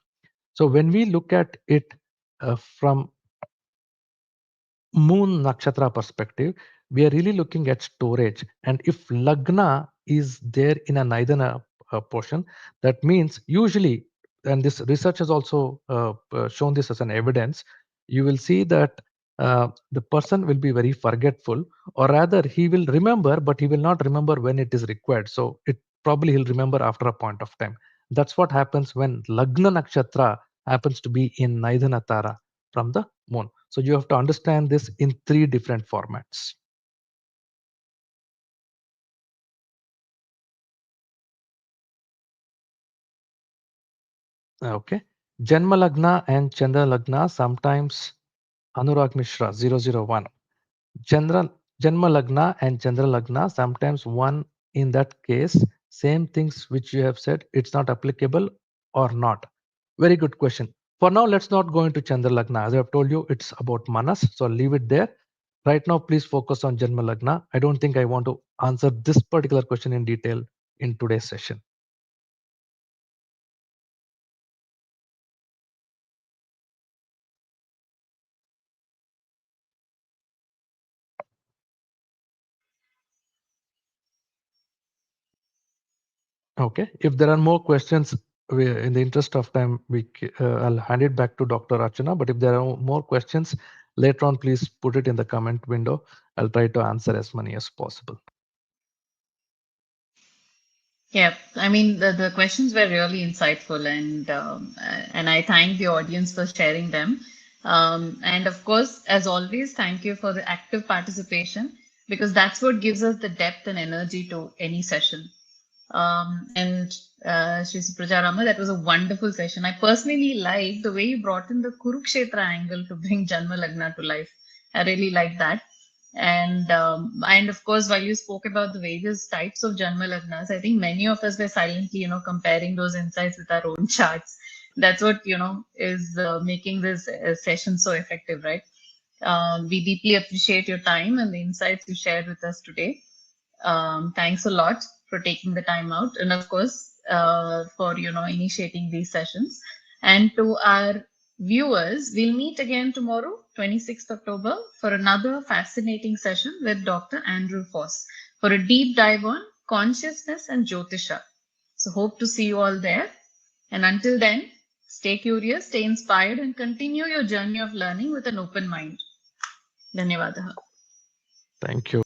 [SPEAKER 2] So when we look at it from moon nakshatra perspective, we are really looking at storage. And if Lagna is there in a Nidana portion, that means usually, and this research has also shown this as an evidence, you will see that the person will be very forgetful, or rather, he will remember, but he will not remember when it is required. So it probably he'll remember after a point of time. That's what happens when Lagna nakshatra happens to be in Nidana Tara from the moon. So you have to understand this in three different formats. Okay. Janma Lagna and Chandra Lagna, sometimes Anurag Mishra 001. Chandra, Janma Lagna and Chandra Lagna, sometimes one in that case, same things which you have said, it's not applicable or not. Very good question. For now, let's not go into Chandra Lagna. As I've told you, it's about Manas, so I'll leave it there. Right now, please focus on Janma Lagna. I don't think I want to answer this particular question in detail in today's session. Okay. If there are more questions, in the interest of time, I'll hand it back to Dr. Archana. But if there are more questions later on, please put it in the comment window. I'll try to answer as many as possible.
[SPEAKER 1] Yeah, I mean the questions were really insightful, and I thank the audience for sharing them. And of course, as always, thank you for the active participation because that's what gives us the depth and energy to any session. And Sri Suprajarama, that was a wonderful session. I personally like the way you brought in the Kurukshetra angle to bring Janma Lagna to life. I really like that. And of course, while you spoke about the various types of Janma Lagnas, I think many of us were silently, comparing those insights with our own charts. That's what, is making this session so effective, right? We deeply appreciate your time and the insights you shared with us today. Thanks a lot for taking the time out, and of course, for initiating these sessions. And to our viewers, we'll meet again tomorrow, 26th October, for another fascinating session with Dr. Andrew Foss for a deep dive on consciousness and Jyotisha. So, hope to see you all there. And until then, stay curious, stay inspired, and continue your journey of learning with an open mind. Dhanyavadaha.
[SPEAKER 2] Thank you.